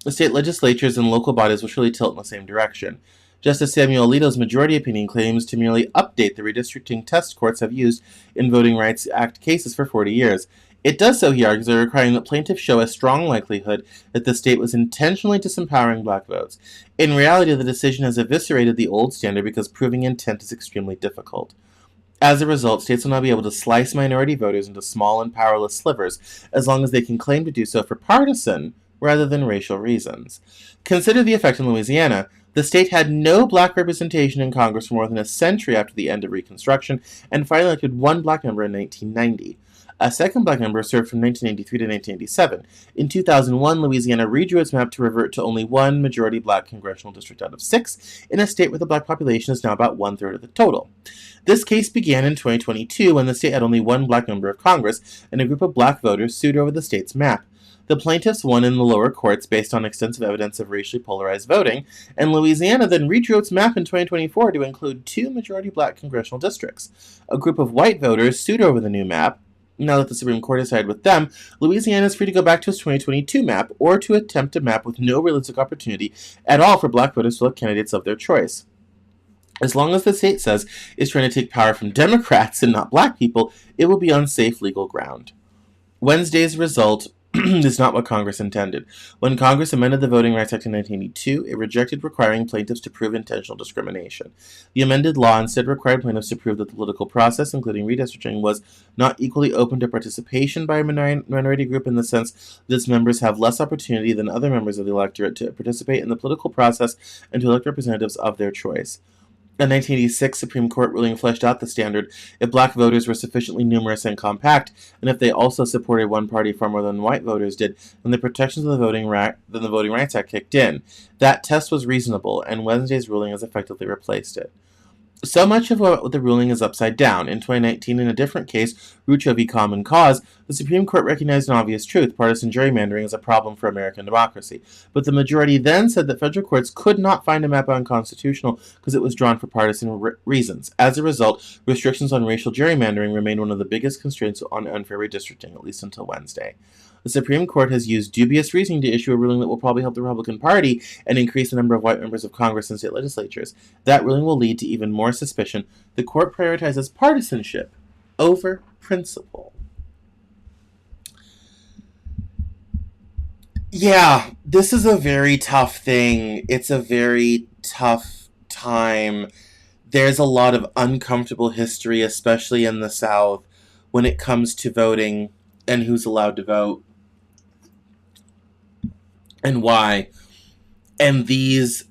The state legislatures and local bodies will surely tilt in the same direction. Justice Samuel Alito's majority opinion claims to merely update the redistricting test courts have used in Voting Rights Act cases for 40 years. It does so, he argues, by requiring that plaintiffs show a strong likelihood that the state was intentionally disempowering black votes. In reality, the decision has eviscerated the old standard because proving intent is extremely difficult. As a result, states will now be able to slice minority voters into small and powerless slivers as long as they can claim to do so for partisan rather than racial reasons. Consider the effect in Louisiana. The state had no black representation in Congress for more than a century after the end of Reconstruction, and finally elected 1 black member in 1990. A second black member served from 1983 to 1987. In 2001, Louisiana redrew its map to revert to only 1 majority black congressional district out of 6, in a state where the black population is now about 1/3 of the total. This case began in 2022 when the state had only 1 black member of Congress, and a group of black voters sued over the state's map. The plaintiffs won in the lower courts based on extensive evidence of racially polarized voting, and Louisiana then redrew its map in 2024 to include 2 majority black congressional districts. A group of white voters sued over the new map. Now that the Supreme Court has sided with them, Louisiana is free to go back to its 2022 map or to attempt a map with no realistic opportunity at all for black voters to elect candidates of their choice. As long as the state says it's trying to take power from Democrats and not black people, it will be on safe legal ground. Wednesday's result is not what Congress intended. When Congress amended the Voting Rights Act in 1982, it rejected requiring plaintiffs to prove intentional discrimination. The amended law instead required plaintiffs to prove that the political process, including redistricting, was not equally open to participation by a minority group in the sense that its members have less opportunity than other members of the electorate to participate in the political process and to elect representatives of their choice. A 1986 Supreme Court ruling fleshed out the standard if black voters were sufficiently numerous and compact, and if they also supported one party far more than white voters did, then the protections of the Voting Rights Act kicked in. That test was reasonable, and Wednesday's ruling has effectively replaced it. So much of what the ruling is upside down. In 2019, in a different case, Rucho v. Common Cause, the Supreme Court recognized an obvious truth: partisan gerrymandering is a problem for American democracy. But the majority then said that federal courts could not find a map unconstitutional because it was drawn for partisan reasons. As a result, restrictions on racial gerrymandering remain one of the biggest constraints on unfair redistricting, at least until Wednesday. The Supreme Court has used dubious reasoning to issue a ruling that will probably help the Republican Party and increase the number of white members of Congress and state legislatures. That ruling will lead to even more suspicion. The court prioritizes partisanship over principle. Yeah, this is a very tough thing. It's a very tough time. There's a lot of uncomfortable history, especially in the South, when it comes to voting and who's allowed to vote and why. And these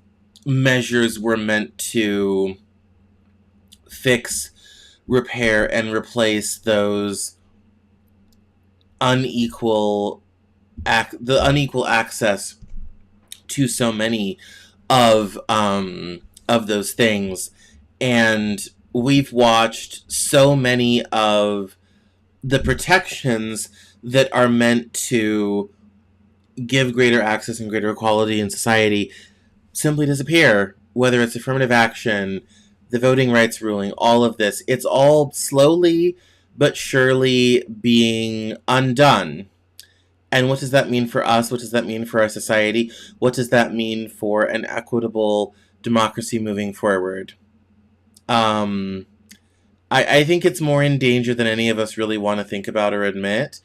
measures were meant to fix, repair, and replace those unequal access to so many of those things. And we've watched so many of the protections that are meant to give greater access and greater equality in society simply disappear, whether it's affirmative action, the voting rights ruling, all of this, it's all slowly but surely being undone. And what does that mean for us? What does that mean for our society? What does that mean for an equitable democracy moving forward? I think it's more in danger than any of us really want to think about or admit.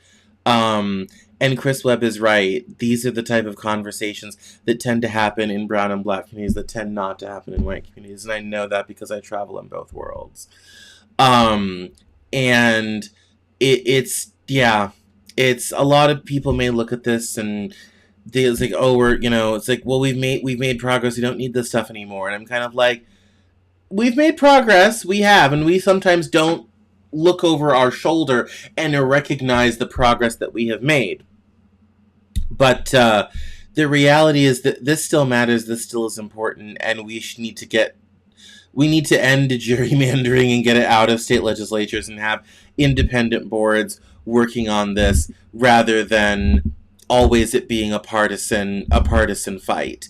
And Chris Webb is right. These are the type of conversations that tend to happen in brown and black communities that tend not to happen in white communities. And I know that because I travel in both worlds. And it's a lot of people may look at this and it's like, oh, it's like, well, we've made progress. We don't need this stuff anymore. And I'm kind of like, we've made progress. We have, and we sometimes don't look over our shoulder and recognize the progress that we have made. But the reality is that this still matters. This still is important, and we need to end gerrymandering and get it out of state legislatures and have independent boards working on this rather than always it being a partisan fight.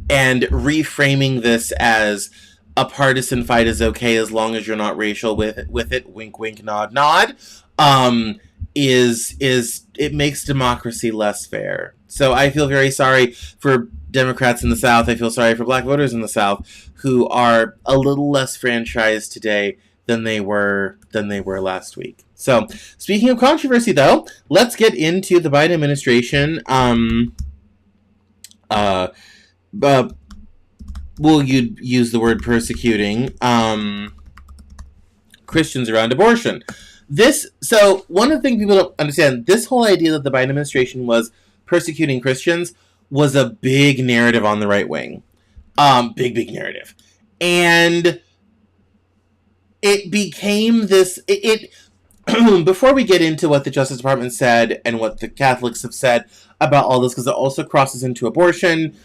And reframing this as a partisan fight is okay as long as you're not racial with it, wink wink nod nod, is it makes democracy less fair. So I feel very sorry for Democrats in the South. I feel sorry for black voters in the South who are a little less franchised today than they were last week. So, speaking of controversy, though, let's get into the Biden administration. Will you use the word persecuting Christians around abortion? So one of the things people don't understand, this whole idea that the Biden administration was persecuting Christians was a big narrative on the right wing. Big narrative. And it became this, before we get into what the Justice Department said and what the Catholics have said about all this, because it also crosses into abortion,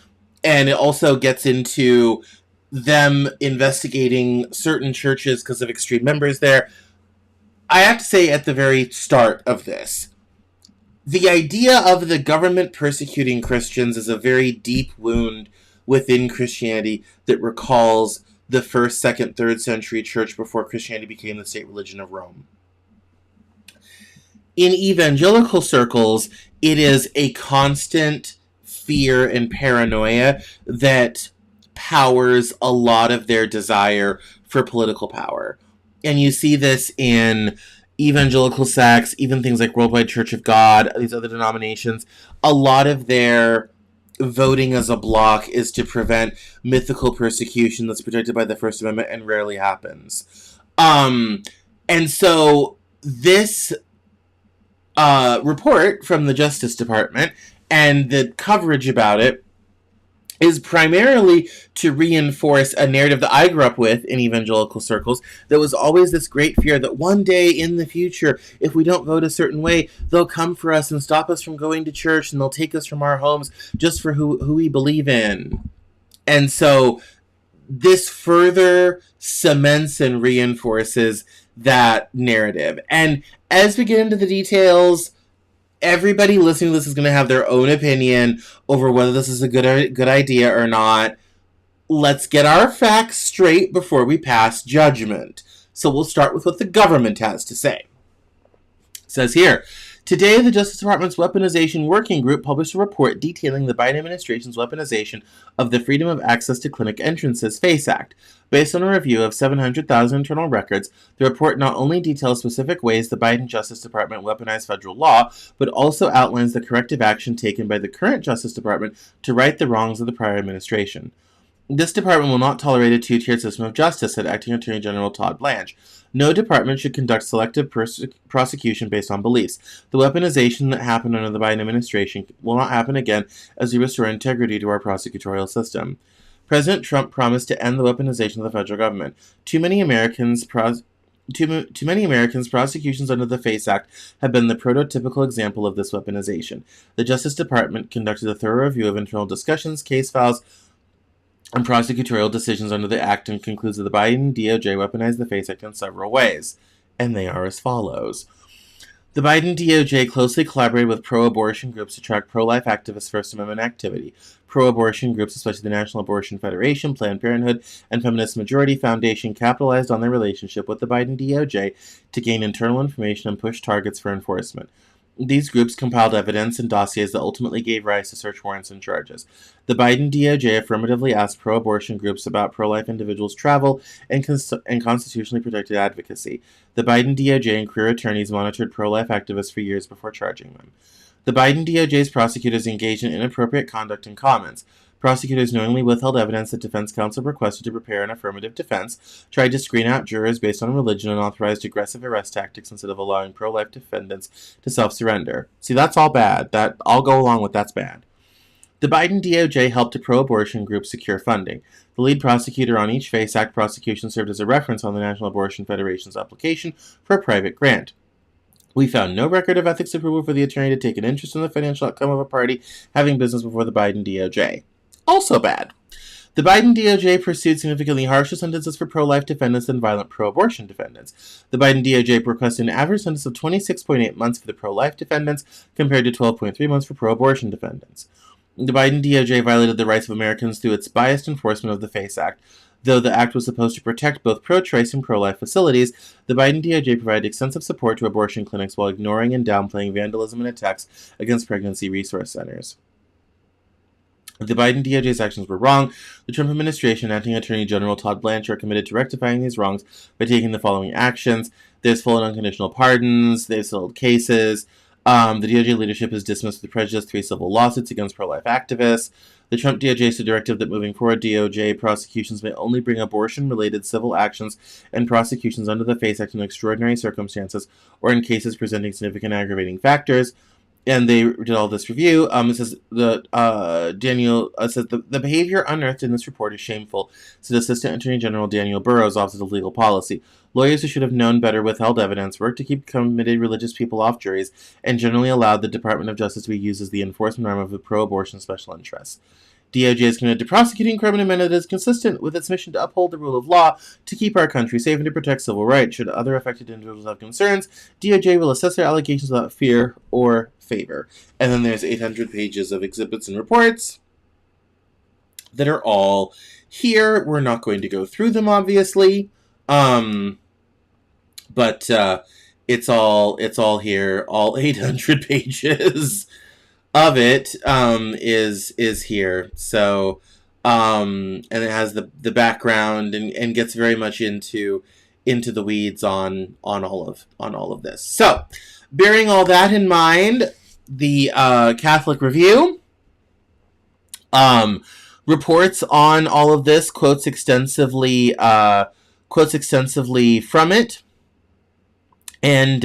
and it also gets into them investigating certain churches because of extreme members there. I have to say at the very start of this, the idea of the government persecuting Christians is a very deep wound within Christianity that recalls the 1st, 2nd, 3rd century church before Christianity became the state religion of Rome. In evangelical circles, it is a constant fear and paranoia that powers a lot of their desire for political power. And you see this in evangelical sects, even things like Worldwide Church of God, these other denominations. A lot of their voting as a bloc is to prevent mythical persecution that's protected by the First Amendment and rarely happens. And so this report from the Justice Department and the coverage about it is primarily to reinforce a narrative that I grew up with in evangelical circles. There was always this great fear that one day in the future, if we don't vote a certain way, they'll come for us and stop us from going to church, and they'll take us from our homes just for who we believe in. And so this further cements and reinforces that narrative. And as we get into the details, everybody listening to this is going to have their own opinion over whether this is a good idea or not. Let's get our facts straight before we pass judgment. So we'll start with what the government has to say. It says here, today the Justice Department's Weaponization Working Group published a report detailing the Biden administration's weaponization of the Freedom of Access to Clinic Entrances FACE Act. Based on a review of 700,000 internal records, the report not only details specific ways the Biden Justice Department weaponized federal law, but also outlines the corrective action taken by the current Justice Department to right the wrongs of the prior administration. This department will not tolerate a two-tiered system of justice, said Acting Attorney General Todd Blanche. No department should conduct selective prosecution based on beliefs. The weaponization that happened under the Biden administration will not happen again as we restore integrity to our prosecutorial system. President Trump promised to end the weaponization of the federal government. Too many Americans' prosecutions under the FACE Act have been the prototypical example of this weaponization. The Justice Department conducted a thorough review of internal discussions, case files, and prosecutorial decisions under the Act and concludes that the Biden DOJ weaponized the FACE Act in several ways. And they are as follows. The Biden DOJ closely collaborated with pro-abortion groups to track pro-life activists' First Amendment activity. Pro-abortion groups, especially the National Abortion Federation, Planned Parenthood, and Feminist Majority Foundation, capitalized on their relationship with the Biden DOJ to gain internal information and push targets for enforcement. These groups compiled evidence and dossiers that ultimately gave rise to search warrants and charges. The Biden DOJ affirmatively asked pro-abortion groups about pro-life individuals' travel and constitutionally protected advocacy. The Biden DOJ and career attorneys monitored pro-life activists for years before charging them. The Biden DOJ's prosecutors engaged in inappropriate conduct and comments. Prosecutors knowingly withheld evidence that defense counsel requested to prepare an affirmative defense, tried to screen out jurors based on religion, and authorized aggressive arrest tactics instead of allowing pro-life defendants to self-surrender. See, that's all bad. I'll go along with that's bad. The Biden DOJ helped a pro-abortion group secure funding. The lead prosecutor on each FACE Act prosecution served as a reference on the National Abortion Federation's application for a private grant. We found no record of ethics approval for the attorney to take an interest in the financial outcome of a party having business before the Biden DOJ. Also bad. The Biden DOJ pursued significantly harsher sentences for pro-life defendants than violent pro-abortion defendants. The Biden DOJ requested an average sentence of 26.8 months for the pro-life defendants, compared to 12.3 months for pro-abortion defendants. The Biden DOJ violated the rights of Americans through its biased enforcement of the FACE Act. Though the act was supposed to protect both pro-choice and pro-life facilities, the Biden DOJ provided extensive support to abortion clinics while ignoring and downplaying vandalism and attacks against pregnancy resource centers. The Biden DOJ's actions were wrong. The Trump administration, acting Attorney General Todd Blanchard, are committed to rectifying these wrongs by taking the following actions. There's full and unconditional pardons. They've settled cases. The DOJ leadership has dismissed with prejudice 3 civil lawsuits against pro-life activists. The Trump DOJ issued a directive that moving forward, DOJ prosecutions may only bring abortion-related civil actions and prosecutions under the FACE Act in extraordinary circumstances or in cases presenting significant aggravating factors. And they did all this review. It says Daniel says the behavior unearthed in this report is shameful, said Assistant Attorney General Daniel Burrows, Office of Legal Policy. Lawyers who should have known better withheld evidence, worked to keep committed religious people off juries, and generally allowed the Department of Justice to be used as the enforcement arm of the pro-abortion special interests. DOJ is committed to prosecuting crime in a manner that is consistent with its mission to uphold the rule of law, to keep our country safe, and to protect civil rights. Should other affected individuals have concerns, DOJ will assess their allegations without fear or favor. And then there's 800 pages of exhibits and reports that are all here. We're not going to go through them, obviously, but it's all here. All 800 pages of it is here. So and it has the background and gets very much into the weeds on all of this. So, bearing all that in mind, the Catholic Review reports on all of this, quotes extensively from it, and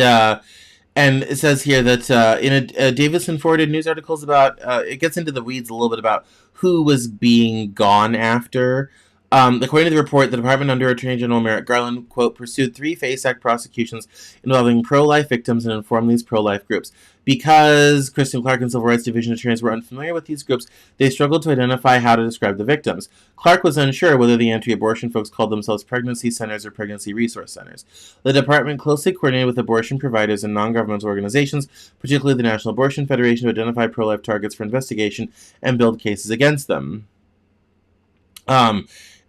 it says here that in a Davison forwarded news articles about, it gets into the weeds a little bit about who was being gone after. According to the report, the department under Attorney General Merrick Garland, quote, pursued 3 FACE Act prosecutions involving pro-life victims and informed these pro-life groups. Because Kristen Clark and Civil Rights Division attorneys were unfamiliar with these groups, they struggled to identify how to describe the victims. Clark was unsure whether the anti-abortion folks called themselves pregnancy centers or pregnancy resource centers. The department closely coordinated with abortion providers and non-governmental organizations, particularly the National Abortion Federation, to identify pro-life targets for investigation and build cases against them.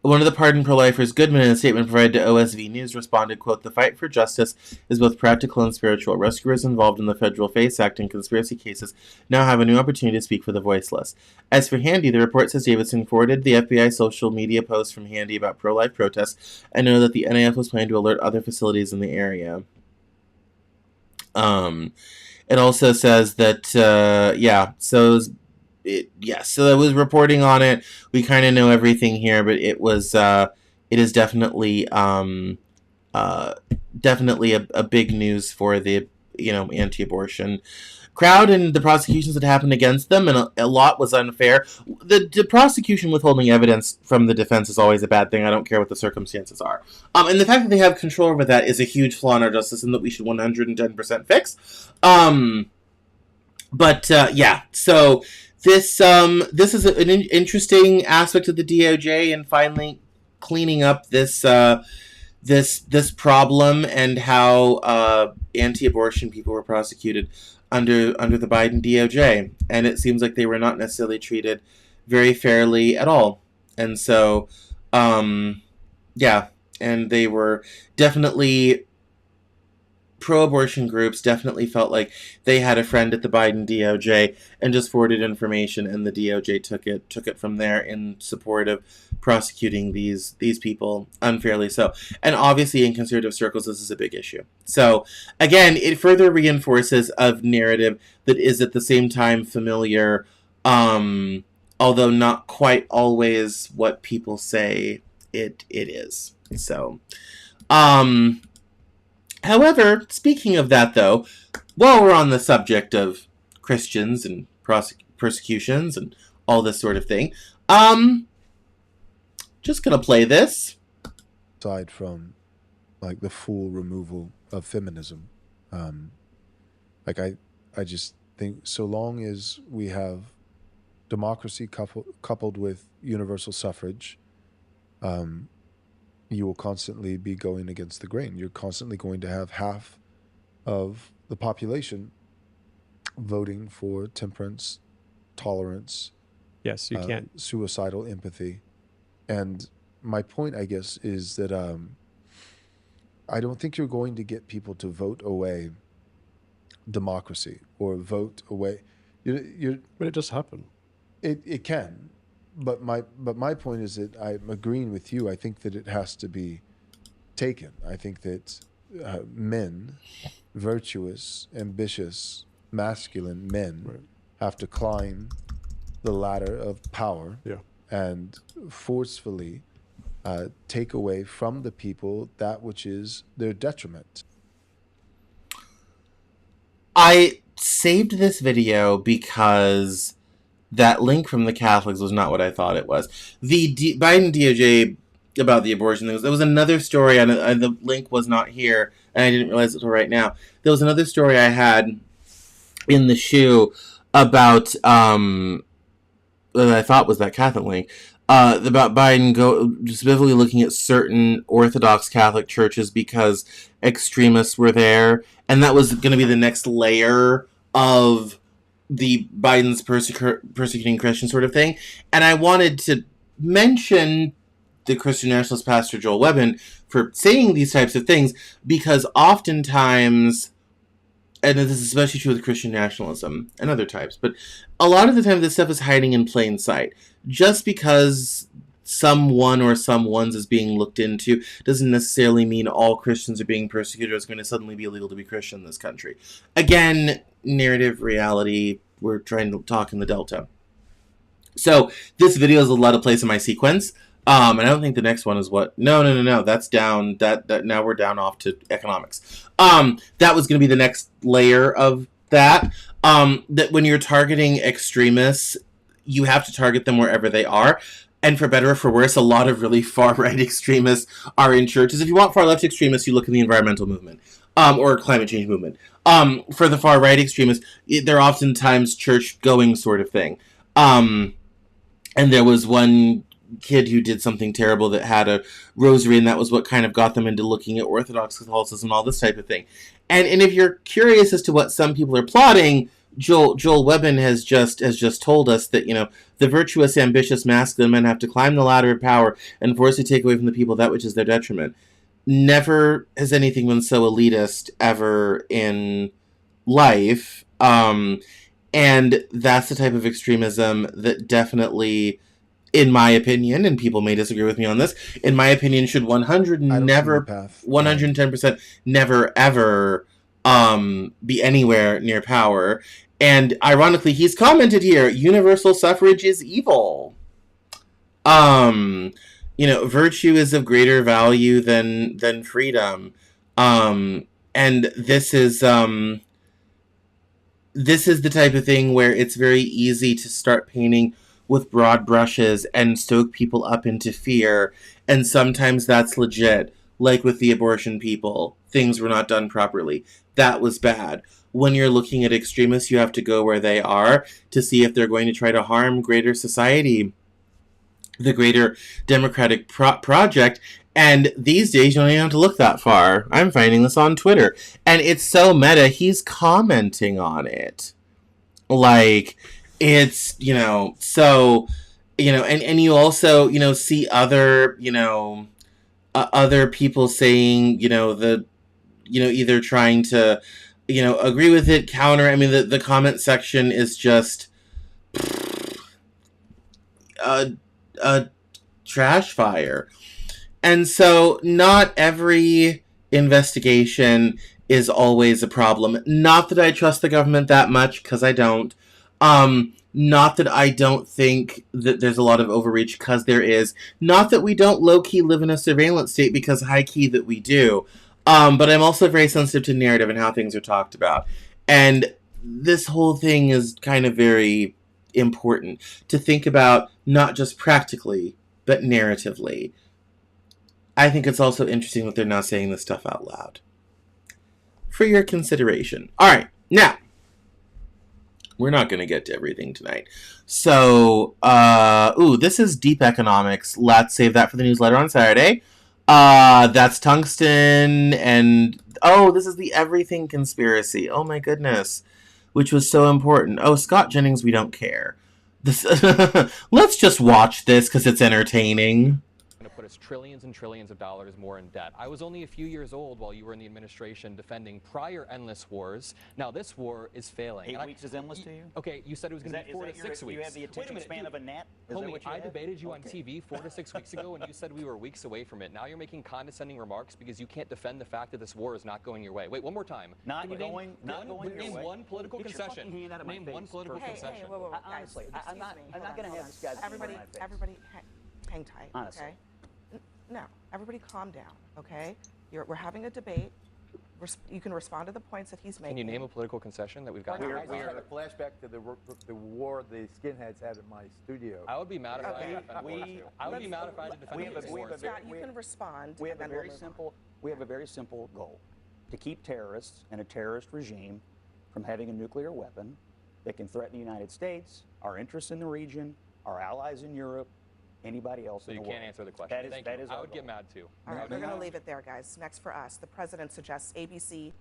One of the pardoned pro-lifers, Goodman, in a statement provided to OSV News, responded, quote, the fight for justice is both practical and spiritual. Rescuers involved in the federal FACE Act and conspiracy cases now have a new opportunity to speak for the voiceless. As for Handy, the report says Davidson forwarded the FBI social media post from Handy about pro-life protests and know that the NAF was planning to alert other facilities in the area. It also says that, so it was reporting on it. We kind of know everything here, but it is definitely a big news for the anti-abortion crowd and the prosecutions that happened against them, and a lot was unfair. The prosecution withholding evidence from the defense is always a bad thing. I don't care what the circumstances are. And the fact that they have control over that is a huge flaw in our justice and that we should 110% fix. So this is an interesting aspect of the DOJ and finally cleaning up this this problem and how anti-abortion people were prosecuted under the Biden DOJ, and it seems like they were not necessarily treated very fairly at all. And so, yeah, and they were definitely pro-abortion groups definitely felt like they had a friend at the Biden DOJ and just forwarded information, and the DOJ took it from there in support of prosecuting these people unfairly. So, and obviously in conservative circles, this is a big issue. So, again, it further reinforces a narrative that is at the same time familiar, although not quite always what people say it is. So, however, speaking of that, though, while we're on the subject of Christians and persecutions and all this sort of thing, just gonna play this. Aside from, like, the full removal of feminism, like, I just think so long as we have democracy coupled with universal suffrage, you will constantly be going against the grain. You're constantly going to have half of the population voting for temperance, tolerance. Yes, you can't. Suicidal empathy. And my point, I guess, is that I don't think you're going to get people to vote away democracy or vote away. But it does happen. It can. But my point is that I'm agreeing with you. I think that it has to be taken. I think that men, virtuous, ambitious, masculine men, have to climb the ladder of power and forcefully take away from the people that which is their detriment. I saved this video because that link from the Catholics was not what I thought it was. The Biden DOJ about the abortion thing, there was another story, and the link was not here, and I didn't realize it until right now. There was another story I had in the shoe about, that I thought was that Catholic link, about Biden specifically looking at certain Orthodox Catholic churches because extremists were there, and that was going to be the next layer of the Biden's persecuting Christian sort of thing. And I wanted to mention the Christian nationalist pastor Joel Webbin for saying these types of things, because oftentimes, and this is especially true with Christian nationalism and other types, but a lot of the time this stuff is hiding in plain sight. Just because someone or someone's is being looked into doesn't necessarily mean all Christians are being persecuted or it's going to suddenly be illegal to be Christian in this country. Again, narrative, reality, we're trying to talk in the Delta. So this video is a lot of place in my sequence. And I don't think the next one is what... No. That's down. That now we're down off to economics. That was going to be the next layer of that. That when you're targeting extremists, you have to target them wherever they are. And for better or for worse, a lot of really far-right extremists are in churches. If you want far-left extremists, you look in the environmental movement. Or climate change movement. For the far-right extremists, they're oftentimes church-going sort of thing. And there was one kid who did something terrible that had a rosary, and that was what kind of got them into looking at Orthodox Catholicism and all this type of thing. And if you're curious as to what some people are plotting, Joel Webbin has just told us that, the virtuous, ambitious, masculine men have to climb the ladder of power and forcibly take away from the people that which is their detriment. Never has anything been so elitist ever in life. And that's the type of extremism that definitely, in my opinion, and people may disagree with me on this, in my opinion, should 110% never ever be anywhere near power. And ironically, he's commented here, universal suffrage is evil. Virtue is of greater value than freedom. And this is the type of thing where it's very easy to start painting with broad brushes and stoke people up into fear. And sometimes that's legit. Like with the abortion people, things were not done properly. That was bad. When you're looking at extremists, you have to go where they are to see if they're going to try to harm greater society, the greater democratic project. And these days, you don't even have to look that far. I'm finding this on Twitter. And it's so meta, he's commenting on it. Like, it's, so, and you also, see other, other people saying, either trying to, agree with it, counter. I mean, the comment section is just a trash fire. And so not every investigation is always a problem. Not that I trust the government that much, because I don't. Not that I don't think that there's a lot of overreach, because there is. Not that we don't low-key live in a surveillance state, because high-key that we do. But I'm also very sensitive to narrative and how things are talked about. And this whole thing is kind of very important to think about, not just practically, but narratively. I think it's also interesting that they're not saying this stuff out loud. For your consideration. All right, now, we're not going to get to everything tonight. So, this is deep economics. Let's save that for the newsletter on Saturday. That's tungsten, and, this is the everything conspiracy. Oh my goodness. Which was so important. Oh, Scott Jennings, we don't care. This, let's just watch this because it's entertaining. Going to put us trillions and trillions of dollars more in debt. I was only a few years old while you were in the administration defending prior endless wars. Now this war is failing. 8 weeks is endless to you? Okay, you said it was going to be 4 to 6 weeks. You have the attention span of a gnat? Homie, I debated you on TV 4 to 6 weeks ago, and you said we were weeks away from it. Now you're making condescending remarks because you can't defend the fact that this war is not going your way. Wait, one more time. Not going your name way. one political concession. Name one political concession. Whoa, Honestly, I'm not going to have this guy. Everybody, hang tight. Honestly. Okay. No, everybody, calm down. Okay. We're having a debate. You can respond to the points that he's making. Can you name a political concession that we've got? We had a flashback to the war the skinheads had in my studio. I would be mad if I had to defend I would be mad if I had to defend the war. Scott, you can respond. We have a very simple goal: to keep terrorists and a terrorist regime from having a nuclear weapon that can threaten the United States, our interests in the region, our allies in Europe, anybody else in the world. So you can't answer the question. That is I would get mad too. All right, we're going to leave it there, guys. Next for us, the president suggests ABC.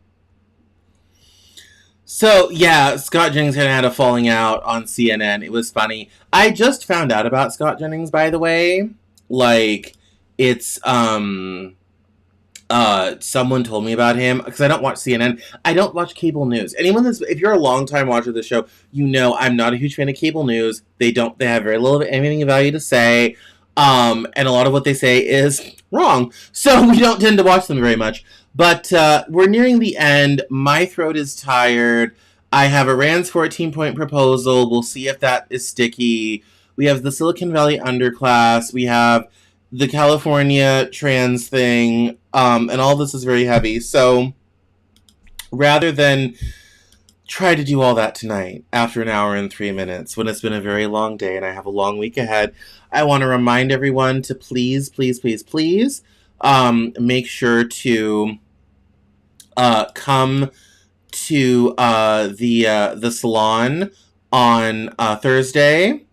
So, yeah, Scott Jennings had a falling out on CNN. It was funny. I just found out about Scott Jennings, by the way. Like, it's, someone told me about him, because I don't watch CNN. I don't watch cable news. If you're a long-time watcher of the show, you know I'm not a huge fan of cable news. They have very little of anything of value to say, and a lot of what they say is wrong. So we don't tend to watch them very much. But we're nearing the end. My throat is tired. I have Iran's 14-point proposal. We'll see if that is sticky. We have the Silicon Valley underclass. We have the California trans thing, and all this is very heavy. So rather than try to do all that tonight after an hour and 3 minutes, when it's been a very long day and I have a long week ahead, I want to remind everyone to please make sure to come to the salon on Thursday,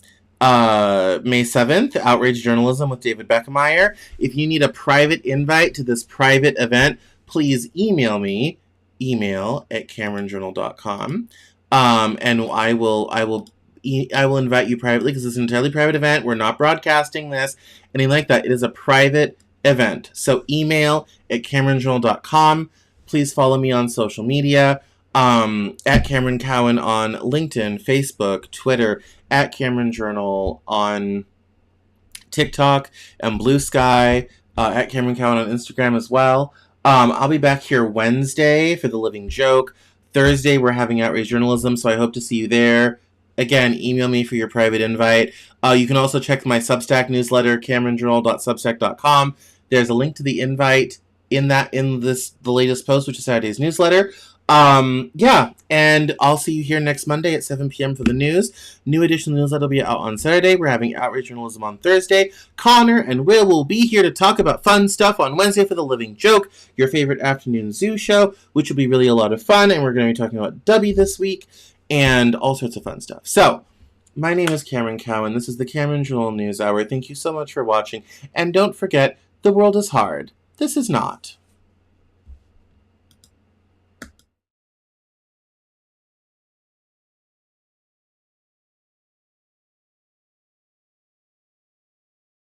May 7th, Outrage Journalism with David Beckemeyer. If you need a private invite to this private event, please email me, email@CameronJournal.com, and I will invite you privately, because it's an entirely private event. We're not broadcasting this, anything like that. It is a private event. So email@CameronJournal.com. Please follow me on social media, at Cameron Cowan on LinkedIn, Facebook, Twitter, at Cameron Journal on TikTok and Blue Sky, at Cameron Cowan on Instagram as well. I'll be back here Wednesday for The Living Joke. Thursday, we're having Outrage Journalism, so I hope to see you there. Again, email me for your private invite. You can also check my Substack newsletter, CameronJournal.substack.com. There's a link to the invite in the latest post, which is Saturday's newsletter. And I'll see you here next Monday at 7 p.m. for the news. New edition of the newsletter will be out on Saturday. We're having Outrage Journalism on Thursday. Connor and will be here to talk about fun stuff on Wednesday for The Living Joke, your favorite afternoon zoo show, which will be really a lot of fun. And we're going to be talking about W this week and all sorts of fun stuff. So, my name is Cameron Cowan. This is the Cameron Journal News Hour. Thank you so much for watching. And don't forget The world is hard. This is not.